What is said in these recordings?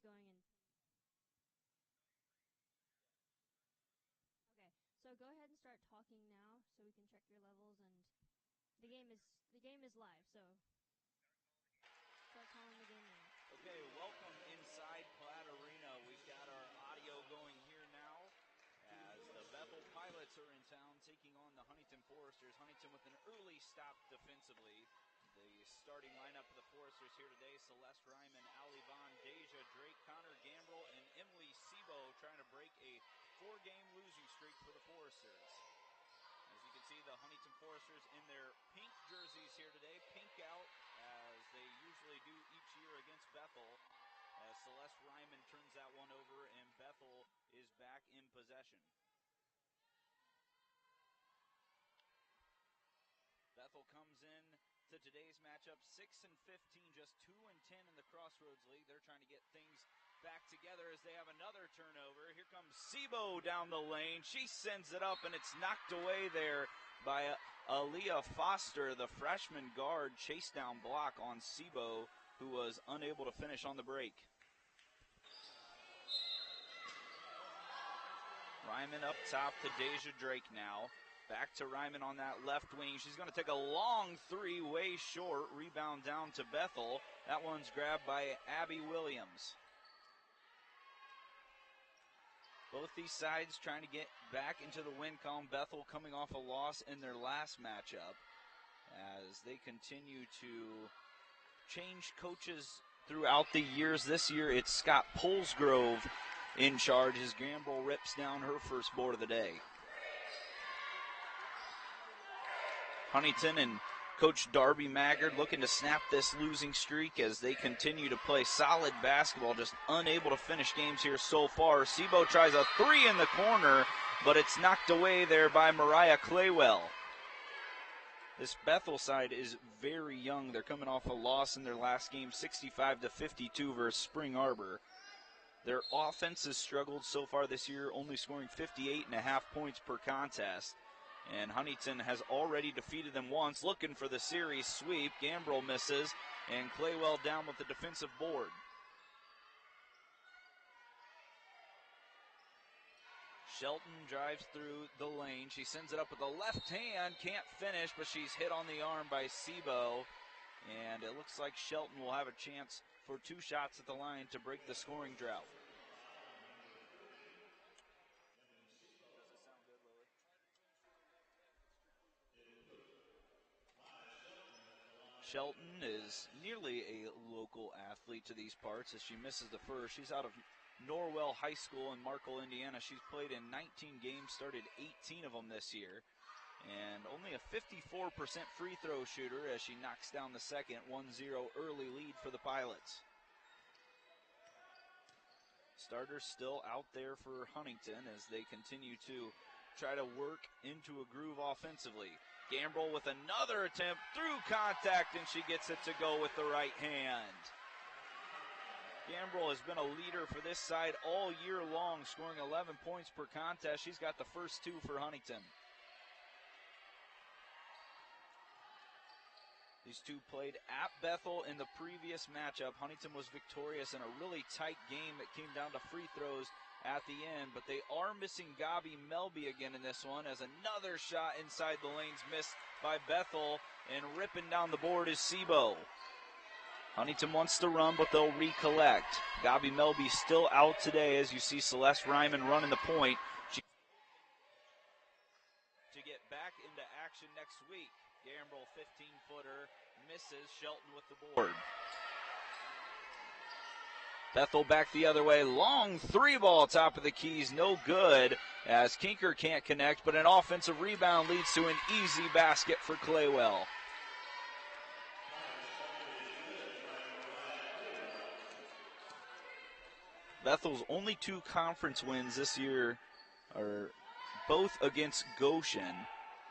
going in. Okay, so go ahead and start talking now, so we can check your levels. And the game is live, so start calling the game now. Okay, welcome inside Platt Arena. We've got our audio going here now as the Bethel Pilots are in town taking on the Huntington Foresters. Huntington with an early stop defensively. The starting lineup of the Foresters here today: Celeste Ryman, Ali Vaughn, Deja Drake, Connor Gambrell, and Emily Sebo trying to break a 4-game losing streak for the Foresters. As you can see, the Huntington Foresters in their pink jerseys here today, pink out as they usually do each year against Bethel. As Celeste Ryman turns that one over and Bethel is back in possession. Bethel comes in to today's matchup 6-15, just 2-10 in the Crossroads League. They're trying to get things back together as they have another turnover. Here comes Sebo down the lane. She sends it up, and it's knocked away there by Aaliyah Foster, the freshman guard. Chase down block on Sebo, who was unable to finish on the break. Ryman up top to Deja Drake now. Back to Ryman on that left wing. She's going to take a long three, way short. Rebound down to Bethel. That one's grabbed by Abby Williams. Both these sides trying to get back into the win column. Bethel coming off a loss in their last matchup as they continue to change coaches throughout the years. This year it's Scott Polsgrove in charge as Gambrell rips down her first board of the day. Huntington and Coach Darby Maggard looking to snap this losing streak as they continue to play solid basketball, just unable to finish games here so far. Sebo tries a three in the corner, but it's knocked away there by Mariah Claywell. This Bethel side is very young. They're coming off a loss in their last game, 65-52 versus Spring Arbor. Their offense has struggled so far this year, only scoring 58.5 points per contest. And Huntington has already defeated them once, looking for the series sweep. Gambrell misses, and Claywell down with the defensive board. Shelton drives through the lane. She sends it up with the left hand, can't finish, but she's hit on the arm by Sebo. And it looks like Shelton will have a chance for 2 shots at the line to break the scoring drought. Shelton is nearly a local athlete to these parts as she misses the first. She's out of Norwell High School in Markle, Indiana. She's played in 19 games, started 18 of them this year, and only a 54% free throw shooter as she knocks down the second. 1-0 early lead for the Pilots. Starters still out there for Huntington as they continue to try to work into a groove offensively. Gambrell with another attempt through contact, and she gets it to go with the right hand. Gambrell has been a leader for this side all year long, scoring 11 points per contest. She's got the first 2 for Huntington. These two played at Bethel in the previous matchup. Huntington was victorious in a really tight game. It came down to free throws at the end, but they are missing Gabi Melby again in this one as another shot inside the lanes missed by Bethel, and ripping down the board is Sebo. Huntington wants to run, but they'll recollect. Gabi Melby still out today as you see Celeste Ryman running the point. To get back into action next week. Gambrell 15-footer misses. Shelton with the board. Bethel back the other way. Long 3-ball top of the keys. No good as Kinker can't connect, but an offensive rebound leads to an easy basket for Claywell. Bethel's only 2 conference wins this year are both against Goshen.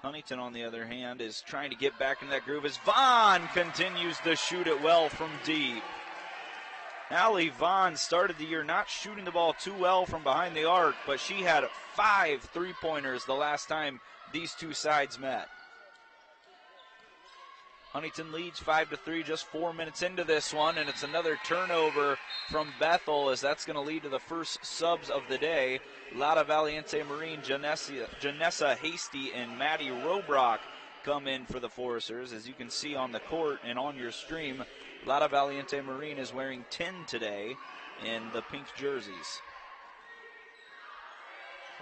Huntington, on the other hand, is trying to get back in that groove as Vaughn continues to shoot it well from deep. Ali Vaughn started the year not shooting the ball too well from behind the arc, but she had 5 3-pointers the last time these two sides met. Huntington leads 5-3, just 4 minutes into this one, and it's another turnover from Bethel, as that's going to lead to the first subs of the day. Lada Valiente Marine, Janessa Hasty, and Maddie Robrock come in for the Foresters. As you can see on the court and on your stream, Lada Valiente Marine is wearing 10 today in the pink jerseys.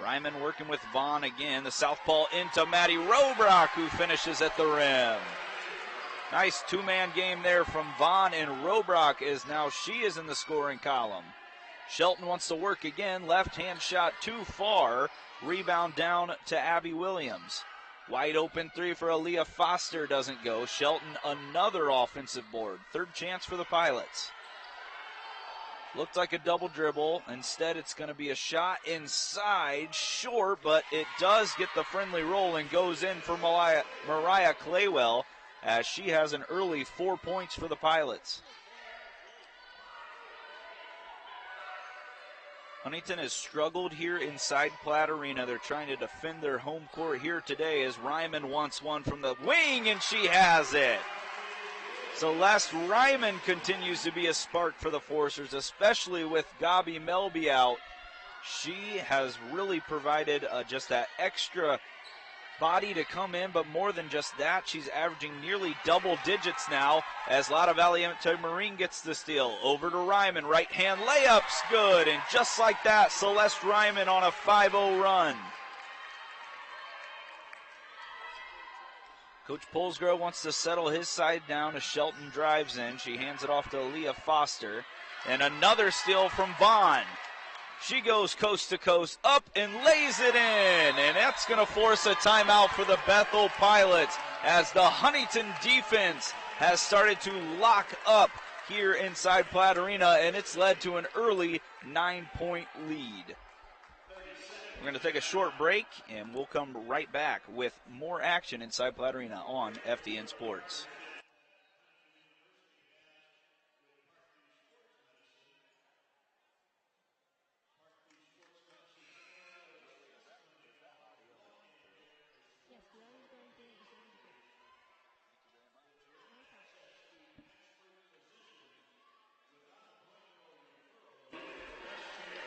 Ryman working with Vaughn again. The southpaw into Maddie Robrock, who finishes at the rim. Nice two-man game there from Vaughn, and Robrock is now, she is in the scoring column. Shelton wants to work again. Left-hand shot too far. Rebound down to Abby Williams. Wide open three for Aaliyah Foster doesn't go. Shelton another offensive board. Third chance for the Pilots. Looked like a double dribble. Instead, it's going to be a shot inside, short, but it does get the friendly roll and goes in for Mariah Claywell, as she has an early 4 points for the Pilots. Huntington has struggled here inside Platt Arena. They're trying to defend their home court here today, as Ryman wants one from the wing, and she has it. Celeste Ryman continues to be a spark for the Foresters, especially with Gabi Melby out. She has really provided just that extra body to come in, but more than just that, she's averaging nearly double digits now, as Lada Valiente Marine gets the steal. Over to Ryman, right hand layup's good, and just like that, Celeste Ryman on a 5-0 run. Coach Polsgrove wants to settle his side down as Shelton drives in. She hands it off to Aaliyah Foster, and another steal from Vaughn. She goes coast to coast, up and lays it in, and that's going to force a timeout for the Bethel Pilots, as the Huntington defense has started to lock up here inside Platt Arena, and it's led to an early 9-point lead. We're going to take a short break, and we'll come right back with more action inside Platt Arena on FDN Sports.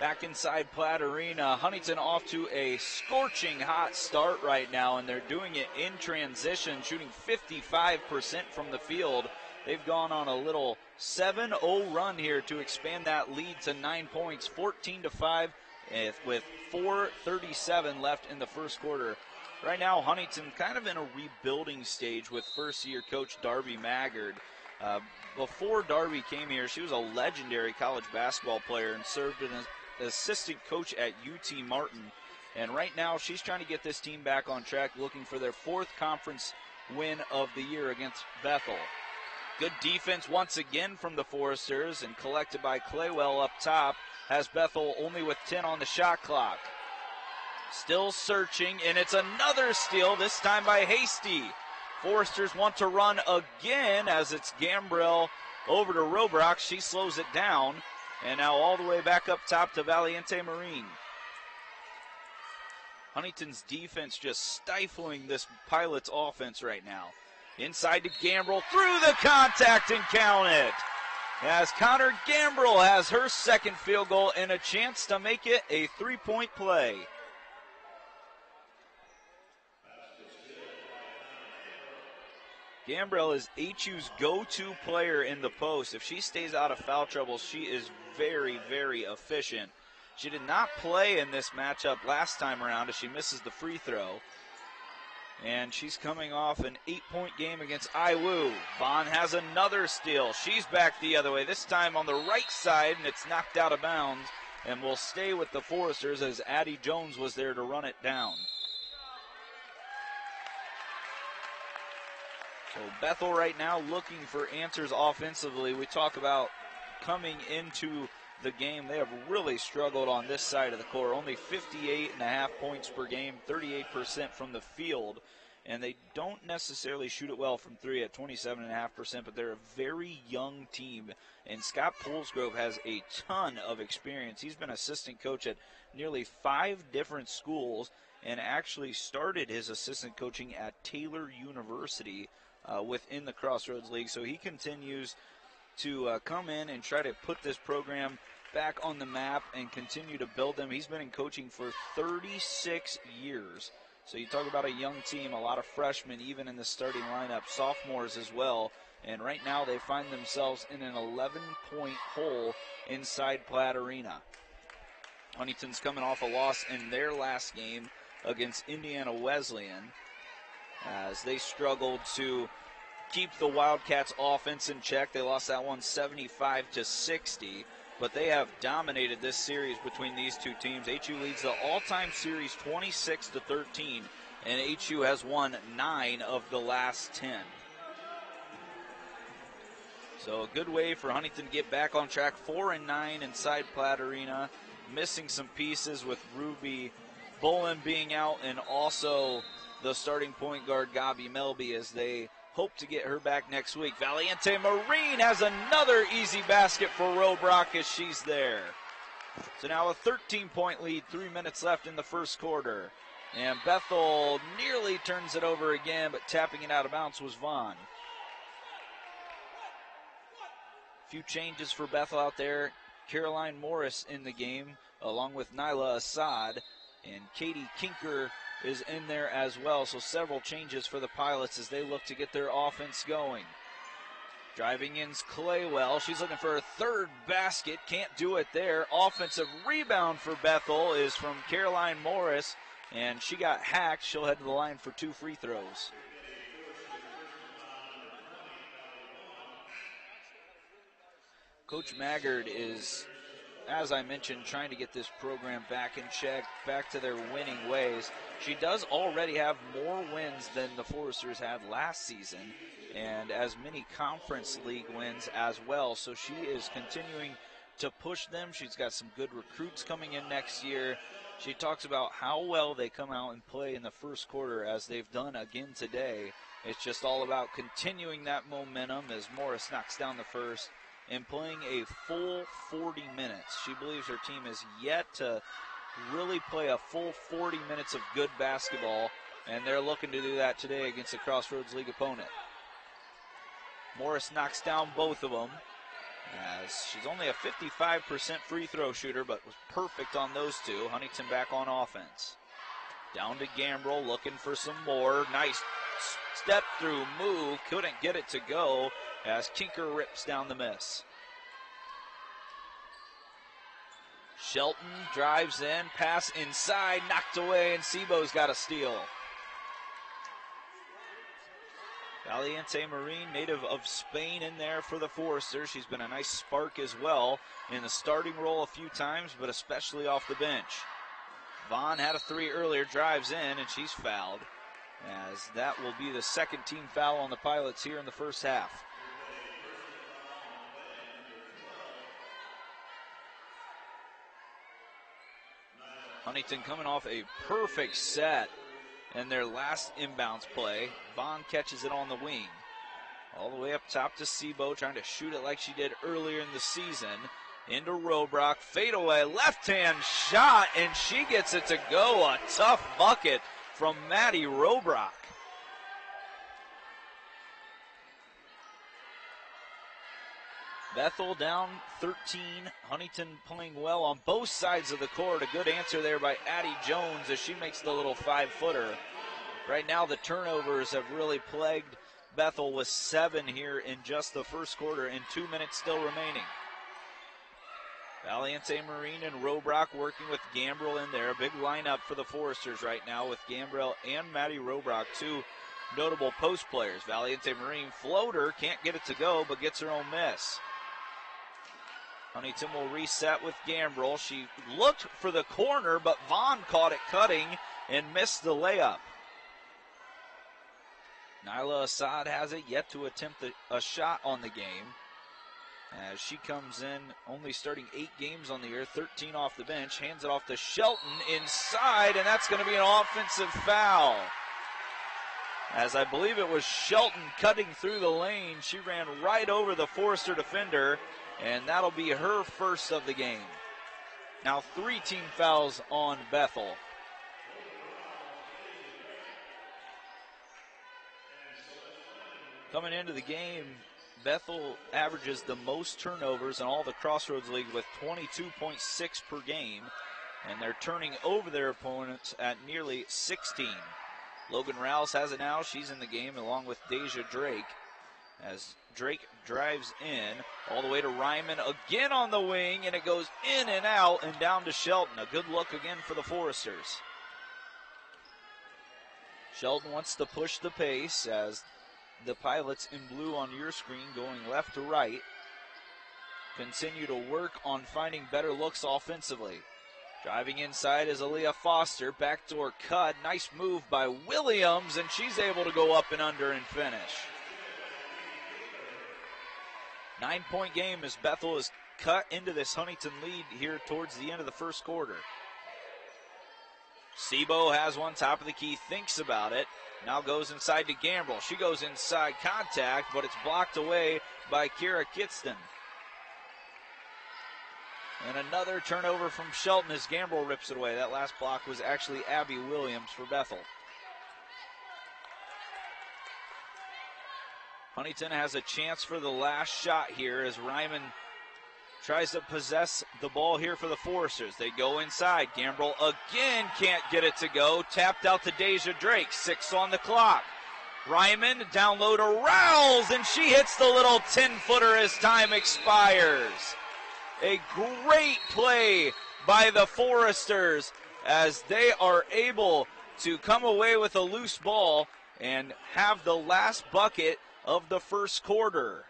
Back inside Platt Arena, Huntington off to a scorching hot start right now, and they're doing it in transition, shooting 55% from the field. They've gone on a little 7-0 run here to expand that lead to 9 points, 14-5, with 4:37 left in the first quarter. Right now, Huntington kind of in a rebuilding stage with first-year coach Darby Maggard. Before Darby came here, she was a legendary college basketball player and served as assistant coach at UT Martin, and right now she's trying to get this team back on track, looking for their fourth conference win of the year against Bethel. Good defense once again from the Foresters, and collected by Claywell up top, has Bethel only with 10 on the shot clock. Still searching, and it's another steal, this time by Hasty. Foresters want to run again, as it's Gambrell over to Robrock. She slows it down. And now all the way back up top to Valiente Marine. Huntington's defense just stifling this Pilots offense right now. Inside to Gambrell, through the contact, and count it. As Connor Gambrell has her second field goal and a chance to make it a 3-point play. Gambrell is HU's go-to player in the post. If she stays out of foul trouble, she is very, very efficient. She did not play in this matchup last time around as she misses the free throw. And she's coming off an 8-point game against IWU. Vaughn has another steal. She's back the other way, this time on the right side, and it's knocked out of bounds. And will stay with the Foresters, as Addie Jones was there to run it down. So Bethel right now looking for answers offensively. We talk about coming into the game. They have really struggled on this side of the court. Only 58.5 points per game, 38% from the field. and they don't necessarily shoot it well from three at 27.5%, but they're a very young team, and Scott Polsgrove has a ton of experience. He's been assistant coach at nearly 5 different schools and actually started his assistant coaching at Taylor University within the Crossroads League, so he continues to come in and try to put this program back on the map and continue to build them. He's been in coaching for 36 years. So you talk about a young team, a lot of freshmen even in the starting lineup, sophomores as well. And right now they find themselves in an 11-point hole inside Platt Arena. Huntington's coming off a loss in their last game against Indiana Wesleyan as they struggled to keep the Wildcats offense in check. They lost that one 75-60. But they have dominated this series between these two teams. HU leads the all-time series 26-13, and HU has won 9 of the last 10. So a good way for Huntington to get back on track. 4-9 inside Platt Arena, missing some pieces with Ruby Bolin being out, and also the starting point guard Gabi Melby as they hope to get her back next week. Valiente Marine has another easy basket for Robrock as she's there. So now a 13-point lead, 3 minutes left in the first quarter. And Bethel nearly turns it over again, but tapping it out of bounds was Vaughn. A few changes for Bethel out there. Caroline Morris in the game, along with Nyla Assad. And Katie Kinker is in there as well, so several changes for the Pilots as they look to get their offense going. Driving in's Claywell. She's looking for her third basket. Can't do it there. Offensive rebound for Bethel is from Caroline Morris, and she got hacked. She'll head to the line for 2 free throws. Coach Maggard is, as I mentioned, trying to get this program back in check, back to their winning ways. She does already have more wins than the Foresters had last season, and as many conference league wins as well. So she is continuing to push them. She's got some good recruits coming in next year. She talks about how well they come out and play in the first quarter, as they've done again today. It's just all about continuing that momentum as Morris knocks down the first and playing a full 40 minutes. She believes her team is yet to really play a full 40 minutes of good basketball, and they're looking to do that today against a Crossroads League opponent. Morris knocks down both of them, as she's only a 55% free throw shooter, but was perfect on those two. Huntington back on offense. Down to Gambrel, looking for some more. Nice step through move, couldn't get it to go as Kinker rips down the miss. Shelton drives in, pass inside, knocked away, and Sebo's got a steal. Valiente Marine, native of Spain, in there for the Foresters. She's been a nice spark as well in the starting role a few times, but especially off the bench. Vaughn had a 3 earlier, drives in, and she's fouled, as that will be the second team foul on the Pilots here in the first half. Huntington coming off a perfect set in their last inbounds play. Vaughn catches it on the wing. All the way up top to Sebo, trying to shoot it like she did earlier in the season. Into Robrock, fadeaway, left-hand shot, and she gets it to go. A tough bucket from Maddie Robrock. Bethel down 13. Huntington playing well on both sides of the court. A good answer there by Addie Jones as she makes the little 5-footer. Right now the turnovers have really plagued Bethel with 7 here in just the first quarter and 2 minutes still remaining. Valiente Marine and Robrock working with Gambrel in there. A big lineup for the Foresters right now with Gambrel and Maddie Robrock, 2 notable post players. Valiente Marine floater, can't get it to go, but gets her own miss. Huntington will reset with Gambrel. She looked for the corner, but Vaughn caught it cutting and missed the layup. Nyla Assad has it, yet to attempt a shot on the game, as she comes in only starting 8 games on the year, 13 off the bench, hands it off to Shelton inside, and that's going to be an offensive foul. as I believe it was Shelton cutting through the lane. She ran right over the Forester defender, and that'll be her first of the game. Now 3 team fouls on Bethel. Coming into the game, Bethel averages the most turnovers in all the Crossroads League with 22.6 per game, and they're turning over their opponents at nearly 16. Logan Rouse has it now. She's in the game along with Deja Drake, as Drake drives in all the way to Ryman again on the wing, and it goes in and out and down to Shelton. A good look again for the Foresters. Shelton wants to push the pace as the Pilots in blue on your screen going left to right continue to work on finding better looks offensively. Driving inside is Aaliyah Foster. Backdoor cut. Nice move by Williams, and she's able to go up and under and finish. 9-point game as Bethel is cut into this Huntington lead here towards the end of the first quarter. Sebo has one top of the key, thinks about it. Now goes inside to Gambrell. She goes inside contact, but it's blocked away by Kira Kitston. And another turnover from Shelton as Gambrell rips it away. That last block was actually Abby Williams for Bethel. Huntington has a chance for the last shot here as Ryman tries to possess the ball here for the Foresters. They go inside. Gambrell again can't get it to go. Tapped out to Deja Drake. 6 on the clock. Ryman down low to Rouse, and she hits the little 10-footer as time expires. A great play by the Foresters as they are able to come away with a loose ball and have the last bucket of the first quarter.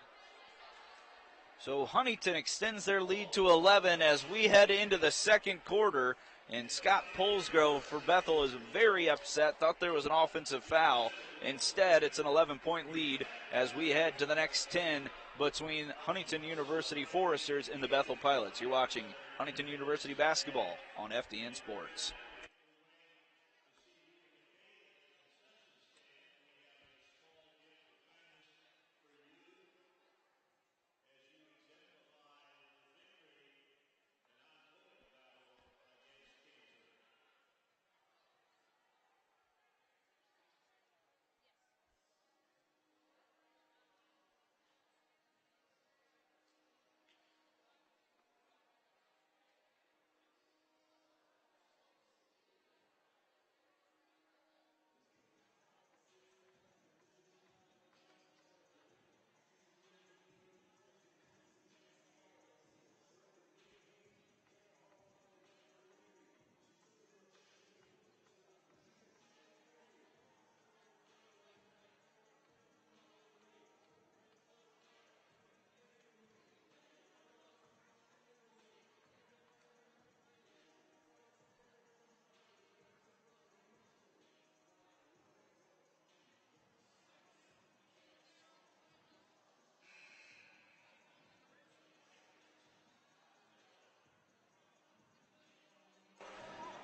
So Huntington extends their lead to 11 as we head into the second quarter, and Scott Polsgrove for Bethel is very upset, thought there was an offensive foul. Instead, it's an 11-point lead as we head to the next 10 between Huntington University Foresters and the Bethel Pilots. You're watching Huntington University basketball on FDN Sports.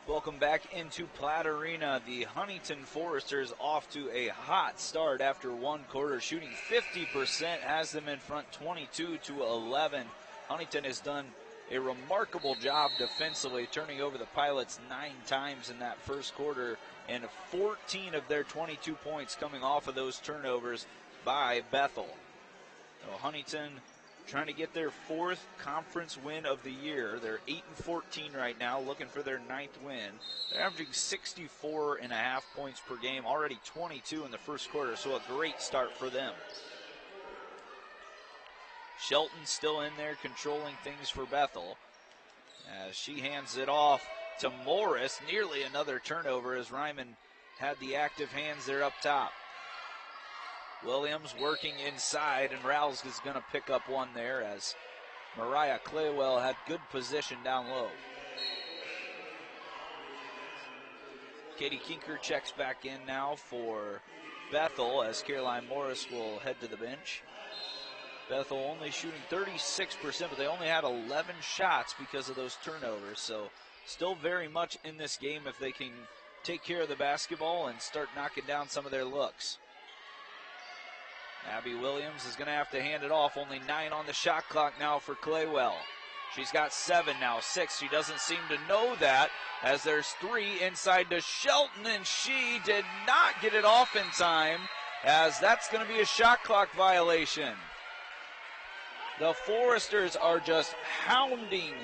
Welcome back into Platt Arena. The Huntington Foresters off to a hot start after one quarter, shooting 50%, has them in front 22-11. Huntington has done a remarkable job defensively, turning over the Pilots 9 times in that first quarter, and 14 of their 22 points coming off of those turnovers by Bethel. So Huntington trying to get their 4th conference win of the year. They're 8-14 right now, looking for their 9th win. They're averaging 64.5 points per game, already 22 in the first quarter, so a great start for them. Shelton still in there controlling things for Bethel as she hands it off to Morris. Nearly another turnover as Ryman had the active hands there up top. Williams working inside, and Rouse is going to pick up one there as Mariah Claywell had good position down low. Katie Kinker checks back in now for Bethel as Caroline Morris will head to the bench. Bethel only shooting 36%, but they only had 11 shots because of those turnovers, so still very much in this game if they can take care of the basketball and start knocking down some of their looks. Abby Williams is going to have to hand it off. Only 9 on the shot clock now for Claywell. She's got 7 now, 6. She doesn't seem to know that, as there's 3 inside to Shelton, and she did not get it off in time, as that's going to be a shot clock violation. The Foresters are just hounding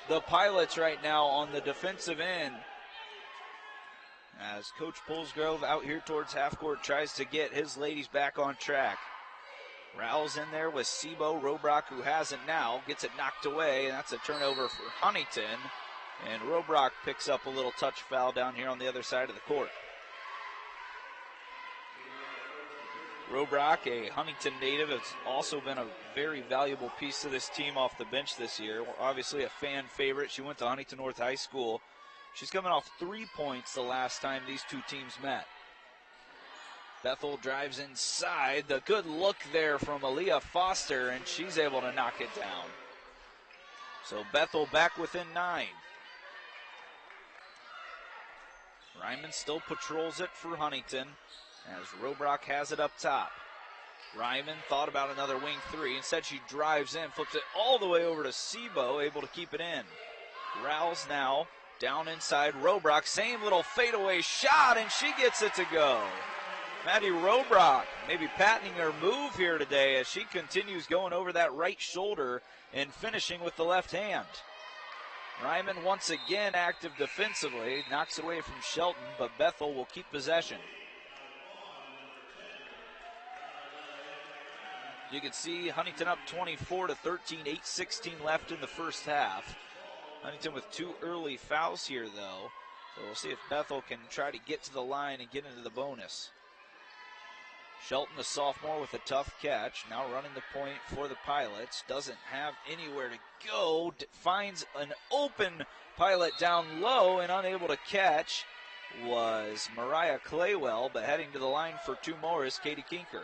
the Pilots right now on the defensive end, as Coach Polsgrove out here towards half court tries to get his ladies back on track. Rowell's in there with Sebo. Robrock, who has it now, gets it knocked away, and that's a turnover for Huntington. And Robrock picks up a little touch foul down here on the other side of the court. Robrock, a Huntington native, has also been a very valuable piece to this team off the bench this year. Obviously a fan favorite. She went to Huntington North High School. She's coming off 3 points the last time these two teams met. Bethel drives inside. The good look there from Aaliyah Foster, and she's able to knock it down. So Bethel back within 9. Ryman still patrols it for Huntington, as Robrock has it up top. Ryman thought about another wing 3. Instead, she drives in, flips it all the way over to Sebo, able to keep it in. Rouse now down inside. Robrock, same little fadeaway shot, and she gets it to go. Maddie Robrock maybe patenting her move here today as she continues going over that right shoulder and finishing with the left hand. Ryman once again active defensively, knocks it away from Shelton, but Bethel will keep possession. You can see Huntington up 24-13, 8:16 left in the first half. Huntington with 2 early fouls here, though. So we'll see if Bethel can try to get to the line and get into the bonus. Shelton, the sophomore, with a tough catch. Now running the point for the Pilots. Doesn't have anywhere to go. Finds an open Pilot down low, and unable to catch was Mariah Claywell, but heading to the line for 2 more is Katie Kinker.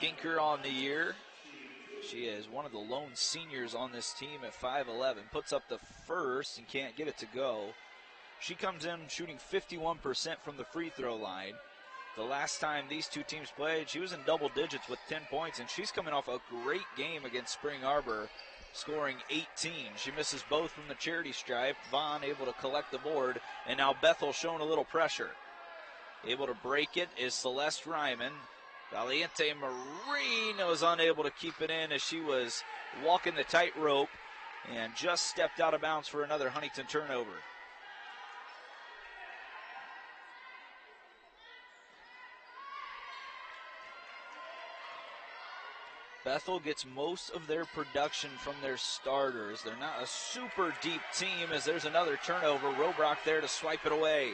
Kinker on the year. She is one of the lone seniors on this team at 5'11". Puts up the first and can't get it to go. She comes in shooting 51% from the free throw line. The last time these two teams played, she was in double digits with 10 points, and she's coming off a great game against Spring Arbor, scoring 18. She misses both from the charity stripe. Vaughn able to collect the board, and now Bethel showing a little pressure. Able to break it is Celeste Ryman. Valiente Marine was unable to keep it in as she was walking the tightrope and just stepped out of bounds for another Huntington turnover. Bethel gets most of their production from their starters. They're not a super deep team as there's another turnover. Robrock there to swipe it away.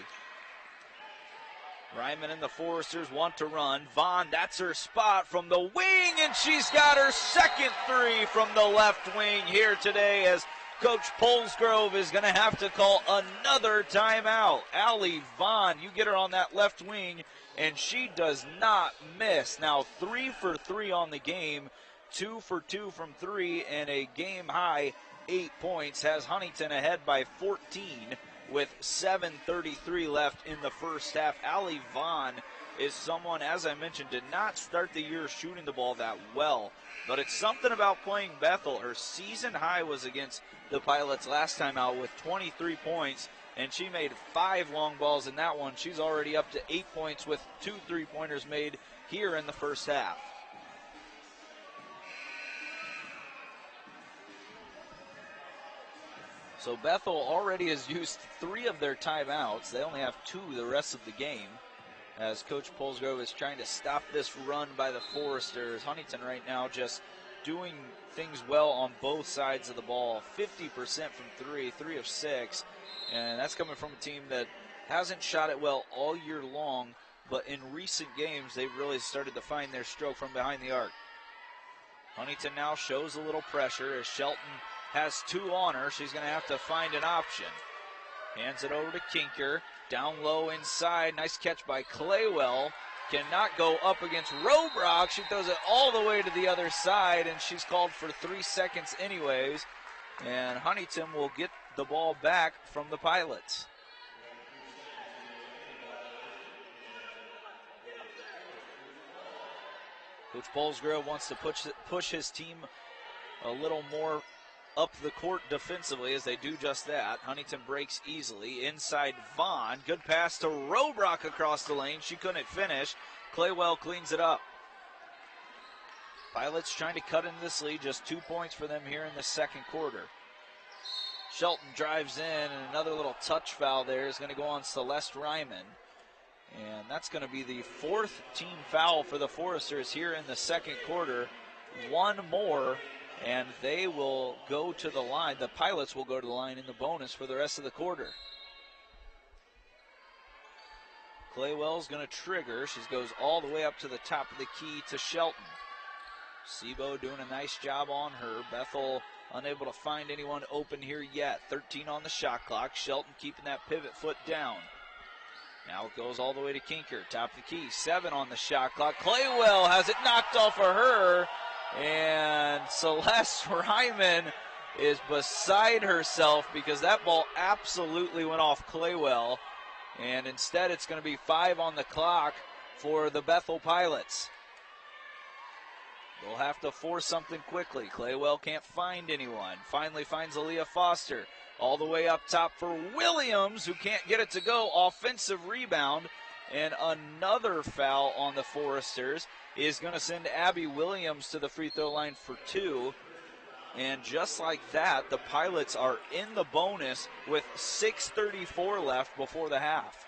Ryman and the Foresters want to run. Vaughn, that's her spot from the wing, and she's got her second 3 from the left wing here today as Coach Polsgrove is going to have to call another timeout. Allie Vaughn, you get her on that left wing, and she does not miss. Now 3 for 3 on the game, 2 for 2 from 3, and a game-high 8 points. Has Huntington ahead by 14 with 7:33 left in the first half. Allie Vaughn is someone, as I mentioned, did not start the year shooting the ball that well, but it's something about playing Bethel. Her season high was against the Pilots last time out with 23 points, and she made 5 long balls in that one. She's already up to 8 points with 2 3-pointers made here in the first half. So Bethel already has used 3 of their timeouts. They only have 2 the rest of the game, as Coach Polsgrove is trying to stop this run by the Foresters. Huntington right now just doing things well on both sides of the ball. 50% from 3, 3 of 6. And that's coming from a team that hasn't shot it well all year long, but in recent games they've really started to find their stroke from behind the arc. Huntington now shows a little pressure as Shelton has 2 on her. She's going to have to find an option. Hands it over to Kinker. Down low inside. Nice catch by Claywell. Cannot go up against Robrock. She throws it all the way to the other side, and she's called for 3 seconds anyways. and Huntington will get the ball back from the Pilots. Coach Bolsgrove wants to push his team a little more up the court defensively as they do just that. Huntington breaks easily. Inside Vaughn. Good pass to Robrock across the lane. She couldn't finish. Claywell cleans it up. Pilots trying to cut into this lead. Just 2 points for them here in the second quarter. Shelton drives in, and another little touch foul there is going to go on Celeste Ryman. And that's going to be the fourth team foul for the Foresters here in the second quarter. One more, and they will go to the line. The Pilots will go to the line in the bonus for the rest of the quarter. Claywell's going to trigger. She goes all the way up to the top of the key to Shelton. Sebo doing a nice job on her. Bethel unable to find anyone open here yet. 13 on the shot clock. Shelton keeping that pivot foot down. Now it goes all the way to Kinker. Top of the key. 7 on the shot clock. Claywell has it knocked off of her. And Celeste Ryman is beside herself because that ball absolutely went off Claywell. And instead it's going to be 5 on the clock for the Bethel Pilots. They'll have to force something quickly. Claywell can't find anyone. Finally finds Aaliyah Foster. All the way up top for Williams, who can't get it to go. Offensive rebound. And another foul on the Foresters is going to send Abby Williams to the free throw line for 2. And just like that, the Pilots are in the bonus with 6:34 left before the half.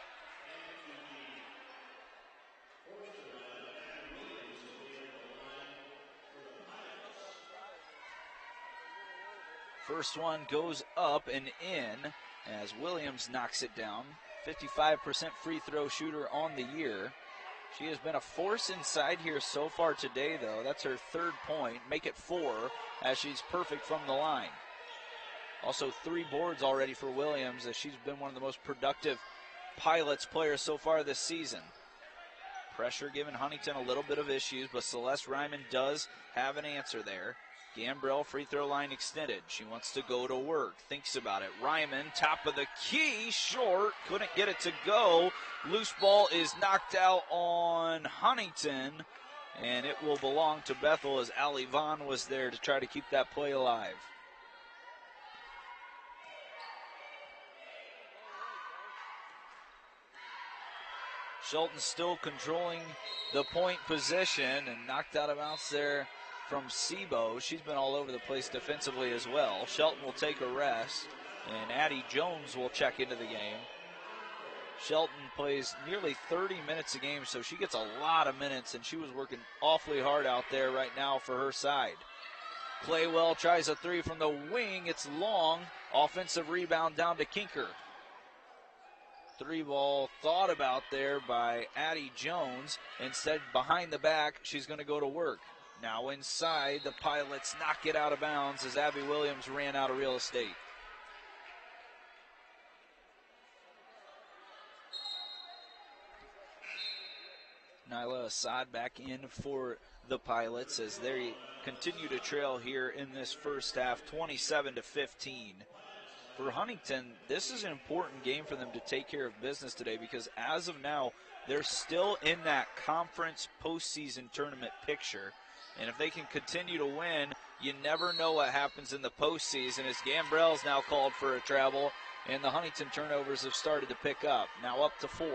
First one goes up and in as Williams knocks it down. 55% free throw shooter on the year. She has been a force inside here so far today, though. That's her 3rd point. Make it 4 as she's perfect from the line. Also 3 boards already for Williams as she's been one of the most productive Pilots players so far this season. Pressure giving Huntington a little bit of issues, but Celeste Ryman does have an answer there. Gambrell, free throw line extended. She wants to go to work. Thinks about it. Ryman, top of the key, short. Couldn't get it to go. Loose ball is knocked out on Huntington, and it will belong to Bethel as Allie Vaughn was there to try to keep that play alive. Shelton still controlling the point position and knocked out of bounds there from Sebo. She's been all over the place defensively as well. Shelton will take a rest, and Addie Jones will check into the game. Shelton plays nearly 30 minutes a game, so she gets a lot of minutes, and she was working awfully hard out there right now for her side. Claywell tries a 3 from the wing. It's long. Offensive rebound down to Kinker. 3 ball thought about there by Addie Jones. Instead, behind the back, she's going to go to work. Now inside, the Pilots knock it out of bounds as Abby Williams ran out of real estate. Nyla Assad back in for the Pilots as they continue to trail here in this first half, 27-15. For Huntington, this is an important game for them to take care of business today because as of now, they're still in that conference postseason tournament picture. And if they can continue to win, you never know what happens in the postseason as Gambrell's now called for a travel, and the Huntington turnovers have started to pick up. Now up to 4.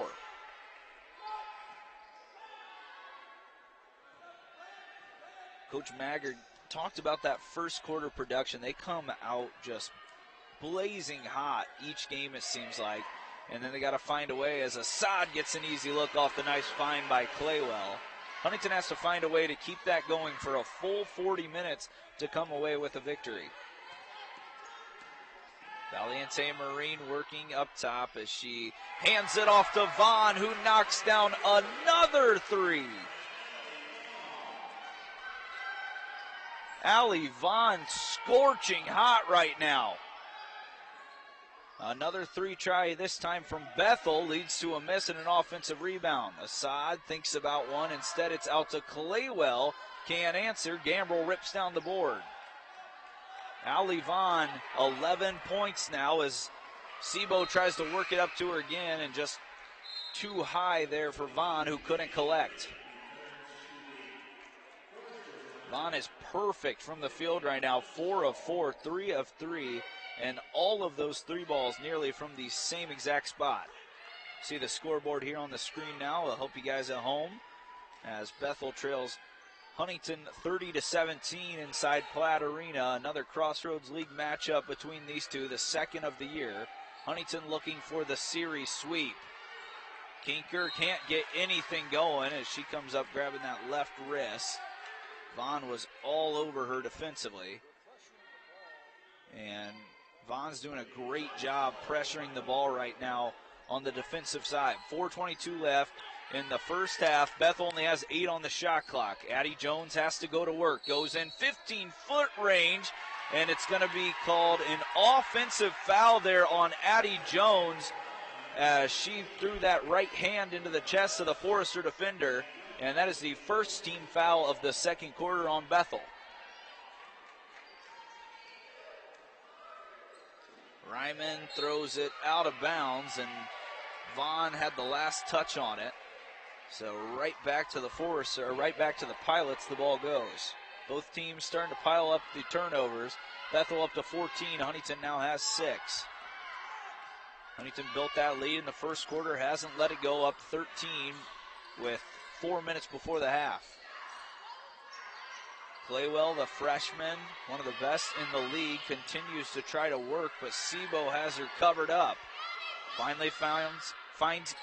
Coach Maggard talked about that first quarter production. They come out just blazing hot each game, it seems like. And then they got to find a way as Assad gets an easy look off the nice find by Claywell. Huntington has to find a way to keep that going for a full 40 minutes to come away with a victory. Valiente Marine working up top as she hands it off to Vaughn, who knocks down another 3. Allie Vaughn scorching hot right now. Another 3 try, this time from Bethel, leads to a miss and an offensive rebound. Assad thinks about one. Instead, it's out to Claywell. Can't answer. Gambrell rips down the board. Allie Vaughn, 11 points now as Sebo tries to work it up to her again, and just too high there for Vaughn, who couldn't collect. Vaughn is perfect from the field right now, 4 of 4, 3 of 3, and all of those 3 balls nearly from the same exact spot. See the scoreboard here on the screen now. I'll help you guys at home as Bethel trails Huntington 30-17 inside Platt Arena. Another Crossroads League matchup between these two, the second of the year. Huntington looking for the series sweep. Kinker can't get anything going as she comes up grabbing that left wrist. Vaughn was all over her defensively. And Vaughn's doing a great job pressuring the ball right now on the defensive side. 4:22 left in the first half. Bethel only has 8 on the shot clock. Addie Jones has to go to work. Goes in 15-foot range, and it's going to be called an offensive foul there on Addie Jones as she threw that right hand into the chest of the Forester defender, and that is the first team foul of the second quarter on Bethel. Ryman throws it out of bounds, and Vaughn had the last touch on it. So right back to the Forester, or right back to the Pilots, the ball goes. Both teams starting to pile up the turnovers. Bethel up to 14. Huntington now has 6. Huntington built that lead in the first quarter, hasn't let it go, up 13 with 4 minutes before the half. Claywell, the freshman, one of the best in the league, continues to try to work, but Sebo has her covered up. Finally finds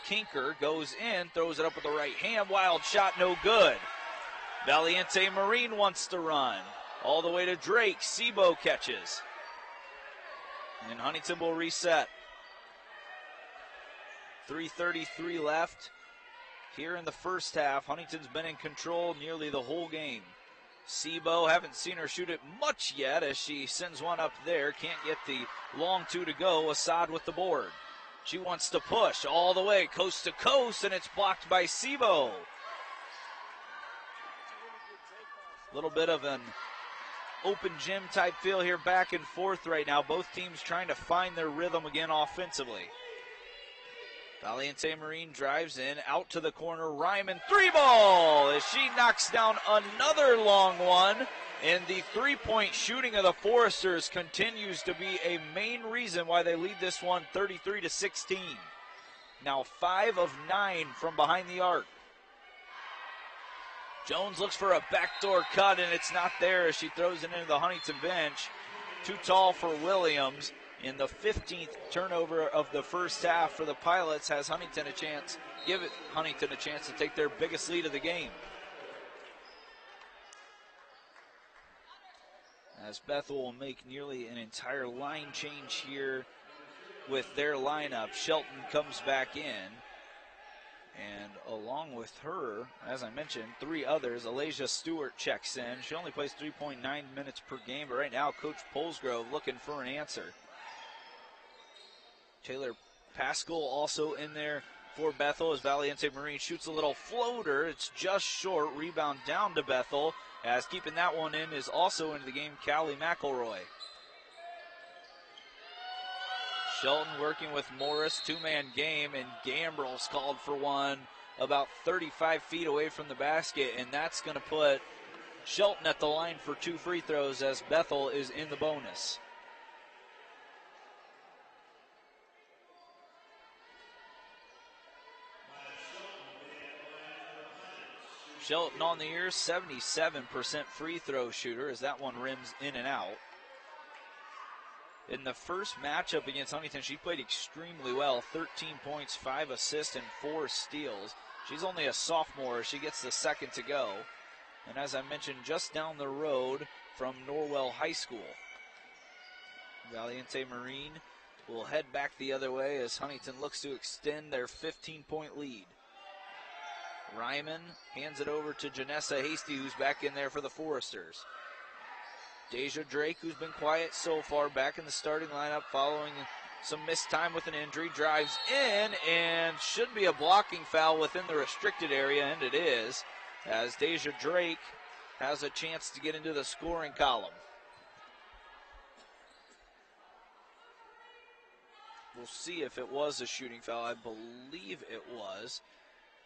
Kinker, goes in, throws it up with the right hand. Wild shot, no good. Valiente Marine wants to run. All the way to Drake. Sebo catches. And Huntington will reset. 3:33 left here in the first half. Huntington's been in control nearly the whole game. Sebo, haven't seen her shoot it much yet as she sends one up there. Can't get the long 2 to go. Assad with the board. She wants to push all the way coast to coast, and it's blocked by Sebo. A little bit of an open gym type feel here, back and forth right now. Both teams trying to find their rhythm again offensively. Valiente Marine drives in, out to the corner. Ryman, 3-ball as she knocks down another long one. And the three-point shooting of the Foresters continues to be a main reason why they lead this one 33-16. Now 5 of 9 from behind the arc. Jones looks for a backdoor cut, and it's not there as she throws it into the Huntington bench. Too tall for Williams. In the 15th turnover of the first half for the Pilots has Huntington a chance, give it Huntington a chance to take their biggest lead of the game. As Bethel will make nearly an entire line change here with their lineup. Shelton comes back in, and along with her, as I mentioned, 3 others. Alasia Stewart checks in. She only plays 3.9 minutes per game, but right now Coach Polsgrove looking for an answer. Taylor Pascal also in there for Bethel as Valiente Marine shoots a little floater. It's just short. Rebound down to Bethel, as keeping that one in is also into the game Callie McElroy. Shelton working with Morris, 2-man game, and Gambrel's called for one about 35 feet away from the basket, and that's going to put Shelton at the line for 2 free throws as Bethel is in the bonus. Shelton on the year, 77% free throw shooter as that one rims in and out. In the first matchup against Huntington, she played extremely well. 13 points, 5 assists, and 4 steals. She's only a sophomore. She gets the second to go. And as I mentioned, just down the road from Norwell High School. Valiente Marine will head back the other way as Huntington looks to extend their 15-point lead. Ryman hands it over to Janessa Hasty, who's back in there for the Foresters. Deja Drake, who's been quiet so far, back in the starting lineup following some missed time with an injury, drives in, and should be a blocking foul within the restricted area, and it is, as Deja Drake has a chance to get into the scoring column. We'll see if it was a shooting foul. I believe it was.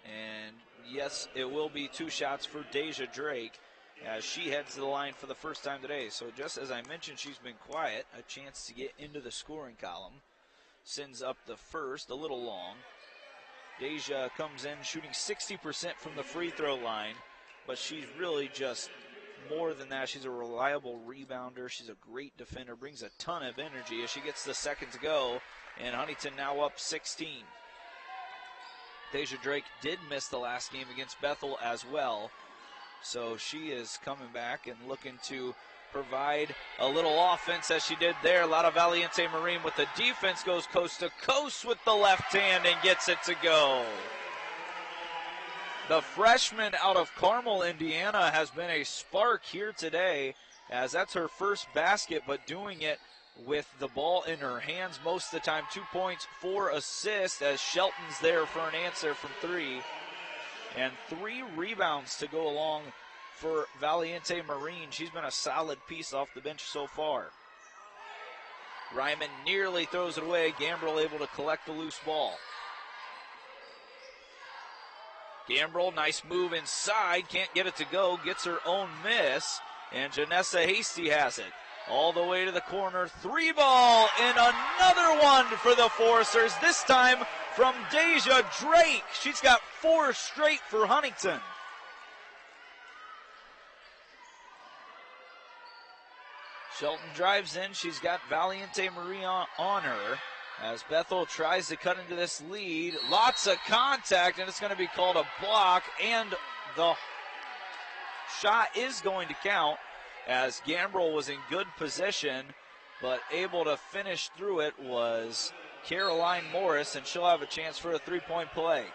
And yes, it will be 2 shots for Deja Drake as she heads to the line for the first time today. So just as I mentioned, she's been quiet. A chance to get into the scoring column. Sends up the first, a little long. Deja comes in shooting 60% from the free throw line, but she's really just more than that. She's a reliable rebounder. She's a great defender, brings a ton of energy as she gets the second to go, and Huntington now up 16. Deja Drake did miss the last game against Bethel as well, so she is coming back and looking to provide a little offense as she did there. A lot of Valiente Marine with the defense, goes coast to coast with the left hand and gets it to go. The freshman out of Carmel, Indiana, has been a spark here today, as that's her first basket, but doing it with the ball in her hands most of the time. 2 points, 4 assists, as Shelton's there for an answer from 3. And 3 rebounds to go along for Valiente Marine. She's been a solid piece off the bench so far. Ryman nearly throws it away. Gambrel able to collect the loose ball. Gambrel, nice move inside, can't get it to go, gets her own miss, and Janessa Hasty has it. All the way to the corner, 3 ball, and another one for the Foresters, this time from Deja Drake. She's got 4 straight for Huntington. Shelton drives in. She's got Valiente Marie on her as Bethel tries to cut into this lead. Lots of contact, and it's going to be called a block, and the shot is going to count as Gambrel was in good position, but able to finish through it was Caroline Morris, and she'll have a chance for a 3-point play.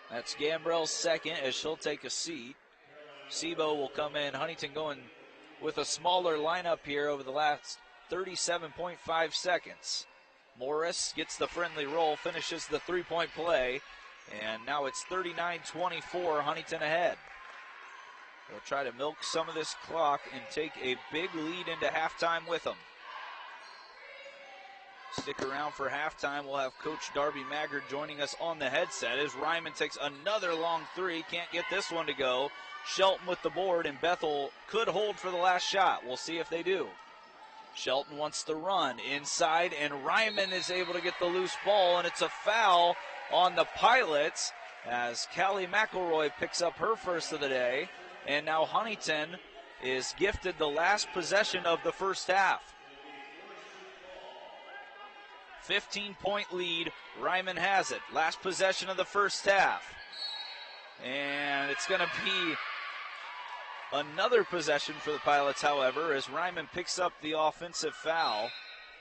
That's Gambrel's second as she'll take a seat. Sebo will come in. Huntington going with a smaller lineup here over the last 37.5 seconds. Morris gets the friendly roll, finishes the 3-point play, and now it's 39-24, Huntington ahead. They'll try to milk some of this clock and take a big lead into halftime with them. Stick around for halftime. We'll have Coach Darby Maggard joining us on the headset as Ryman takes another long 3. Can't get this one to go. Shelton with the board, and Bethel could hold for the last shot. We'll see if they do. Shelton wants to run inside, and Ryman is able to get the loose ball, and it's a foul on the Pilots as Callie McElroy picks up her first of the day, and now Huntington is gifted the last possession of the first half. 15-point lead, Ryman has it. Last possession of the first half. And it's going to be another possession for the Pilots, however, as Ryman picks up the offensive foul.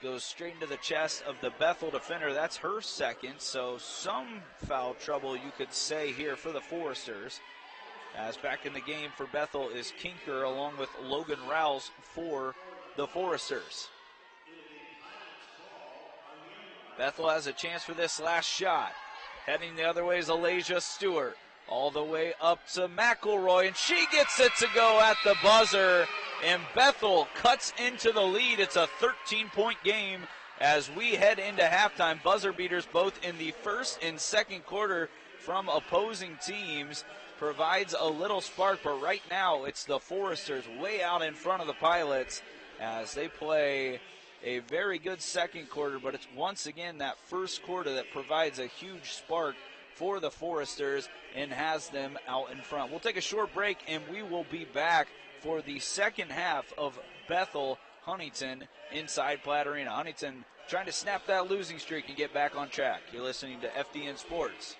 Goes straight into the chest of the Bethel defender. That's her second, so some foul trouble you could say here for the Foresters. As back in the game for Bethel is Kinker along with Logan Rouse for the Foresters. Bethel has a chance for this last shot. Heading the other way is Alasia Stewart. All the way up to McElroy, and she gets it to go at the buzzer, and Bethel cuts into the lead. It's a 13-point game as we head into halftime. Buzzer beaters both in the first and second quarter from opposing teams provides a little spark, but right now it's the Foresters way out in front of the Pilots as they play a very good second quarter, but it's once again that first quarter that provides a huge spark for the Foresters and has them out in front. We'll take a short break, and we will be back for the second half of Bethel Huntington inside Platt Arena. Huntington trying to snap that losing streak and get back on track. You're listening to FDN Sports.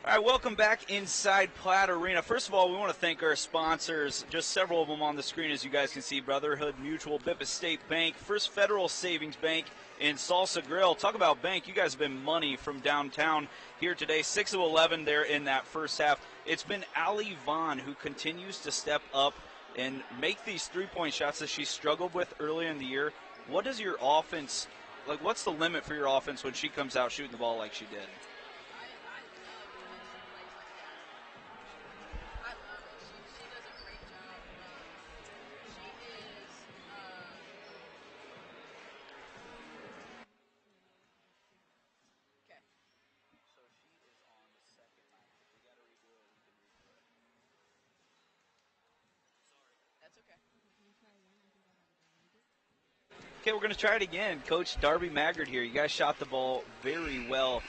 All right, welcome back inside Platt Arena. First of all, we want to thank our sponsors, just several of them on the screen, as you guys can see. Brotherhood Mutual, Bippa State Bank, First Federal Savings Bank, and Salsa Grill. Talk about bank. You guys have been money from downtown here today. 6 of 11 there in that first half. It's been Allie Vaughn who continues to step up and make these three-point shots that she struggled with earlier in the year. What is your offense, like what's the limit for your offense when she comes out shooting the ball like she did? Okay, we're going to try it again. Coach Darby Maggard here. You guys shot the ball very well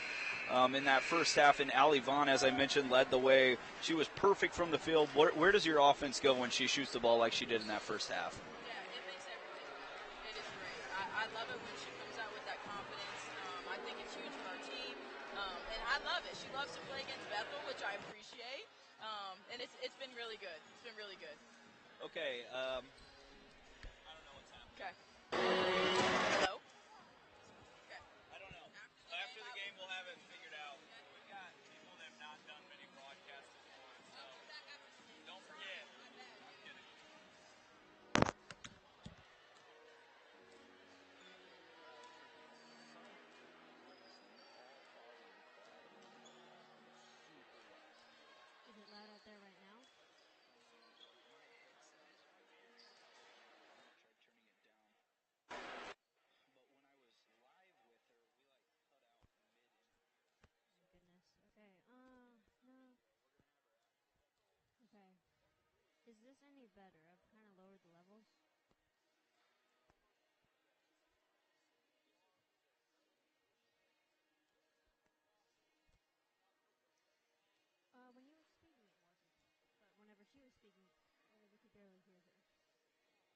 in that first half, and Allie Vaughn, as I mentioned, led the way. She was perfect from the field. Where does your offense go when she shoots the ball like she did in that first half? Yeah, it makes everything better. It is great. I love it when she comes out with that confidence. I think it's huge for our team, and I love it. She loves to play against Bethel, which I appreciate, and it's been really good. It's been really good. Okay. I don't know what's happening. Okay. Hello? Okay. I don't know. After the game, we'll have it figured out. We've got people that have not done many broadcasts before, so don't forget. I'm kidding. Is it loud out there right now? No. Okay. Is this any better? I've kind of lowered the levels. When you were speaking, it wasn't. But whenever she was speaking, we could barely hear her. Okay.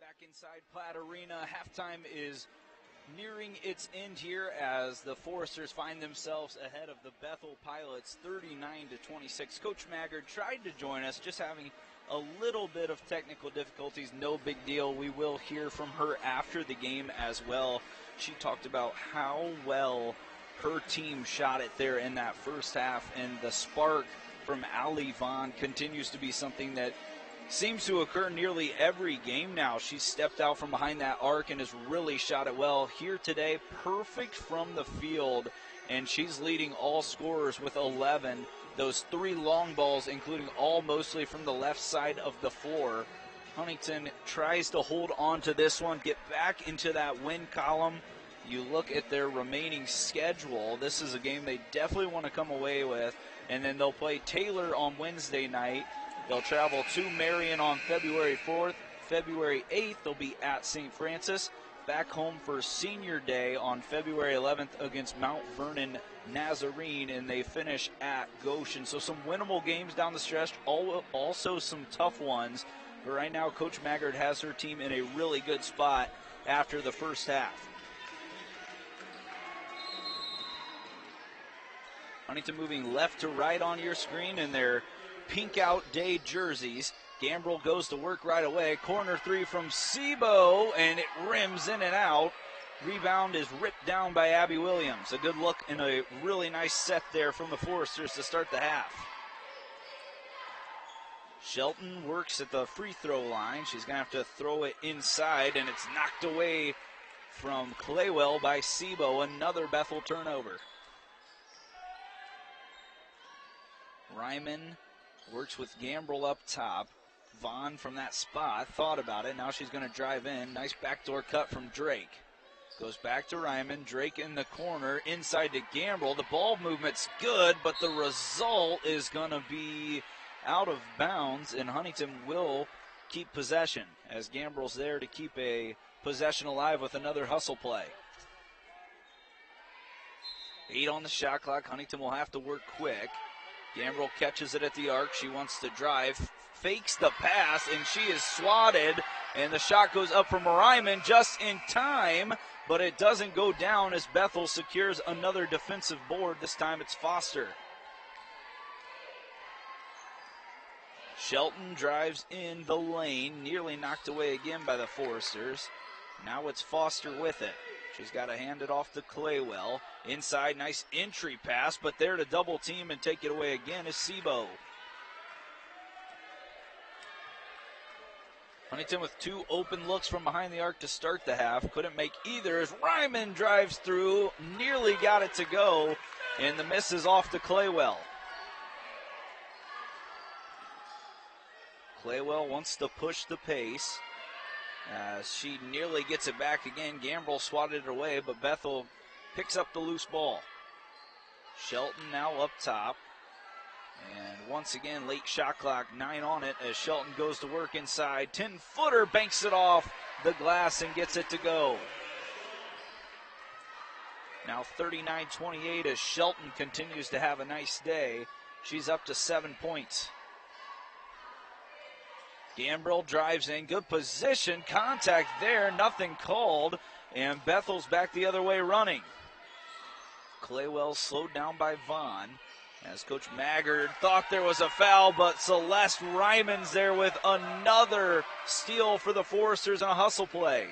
Back inside Platt Arena, halftime is nearing its end here as the Foresters find themselves ahead of the Bethel Pilots 39-26. Coach Maggard tried to join us, just having a little bit of technical difficulties. No big deal. We will hear from her after the game as well. She talked about how well her team shot it there in that first half, and the spark from Allie Vaughn continues to be something that seems to occur nearly every game now. She's stepped out from behind that arc and has really shot it well. Here today, perfect from the field, and she's leading all scorers with 11. Those 3 long balls, including all mostly from the left side of the floor. Huntington tries to hold on to this one, get back into that win column. You look at their remaining schedule. This is a game they definitely want to come away with, and then they'll play Taylor on Wednesday night. They'll travel to Marion on February 4th. February 8th, they'll be at St. Francis. Back home for Senior Day on February 11th against Mount Vernon Nazarene, and they finish at Goshen. So some winnable games down the stretch, also some tough ones. But right now, Coach Maggard has her team in a really good spot after the first half. Huntington moving left to right on your screen in their pink out day jerseys. Gambrell goes to work right away. Corner 3 from Sebo, and it rims in and out. Rebound is ripped down by Abby Williams. A good look and a really nice set there from the Foresters to start the half. Shelton works at the free throw line. She's going to have to throw it inside, and it's knocked away from Claywell by Sebo. Another Bethel turnover. Ryman works with Gambrell up top. Vaughn from that spot. Thought about it. Now she's going to drive in. Nice backdoor cut from Drake. Goes back to Ryman. Drake in the corner. Inside to Gambrell. The ball movement's good, but the result is going to be out of bounds, and Huntington will keep possession as Gambrell's there to keep a possession alive with another hustle play. 8 on the shot clock. Huntington will have to work quick. Gambrell catches it at the arc. She wants to drive, fakes the pass, and she is swatted, and the shot goes up from Ryman just in time, but it doesn't go down as Bethel secures another defensive board. This time it's Foster. Shelton drives in the lane, nearly knocked away again by the Foresters. Now it's Foster with it. She's got to hand it off to Claywell. Inside, nice entry pass, but there to double team and take it away again is Sebo. Huntington with 2 open looks from behind the arc to start the half. Couldn't make either as Ryman drives through, nearly got it to go, and the miss is off to Claywell. Claywell wants to push the pace. She nearly gets it back again. Gambrell swatted it away, but Bethel picks up the loose ball. Shelton now up top. And once again, late shot clock, 9 on it as Shelton goes to work inside. 10-footer, banks it off the glass and gets it to go. Now 39-28 as Shelton continues to have a nice day. She's up to 7 points. Gambrell drives in, good position, contact there, nothing called, and Bethel's back the other way running. Claywell slowed down by Vaughn as Coach Maggard thought there was a foul, but Celeste Ryman's there with another steal for the Foresters on a hustle play.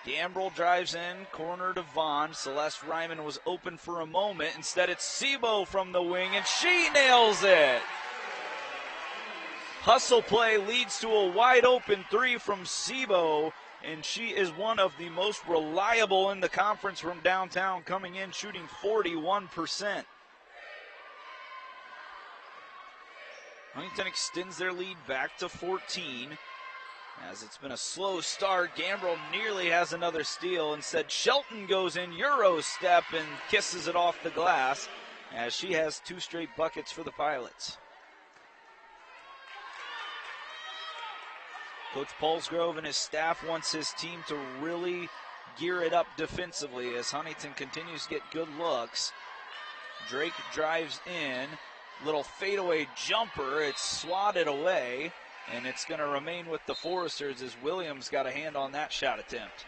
Gambrell drives in, corner to Vaughn. Celeste Ryman was open for a moment. Instead, it's Sebo from the wing, and she nails it. Hustle play leads to a wide-open 3 from Sebo, and she is one of the most reliable in the conference from downtown, coming in shooting 41%. Huntington extends their lead back to 14. As it's been a slow start, Gambrell nearly has another steal. Instead, Shelton goes in Euro step and kisses it off the glass as she has 2 straight buckets for the Pilots. Coach Paulsgrove and his staff wants his team to really gear it up defensively as Huntington continues to get good looks. Drake drives in, little fadeaway jumper, it's swatted away, and it's going to remain with the Foresters as Williams got a hand on that shot attempt.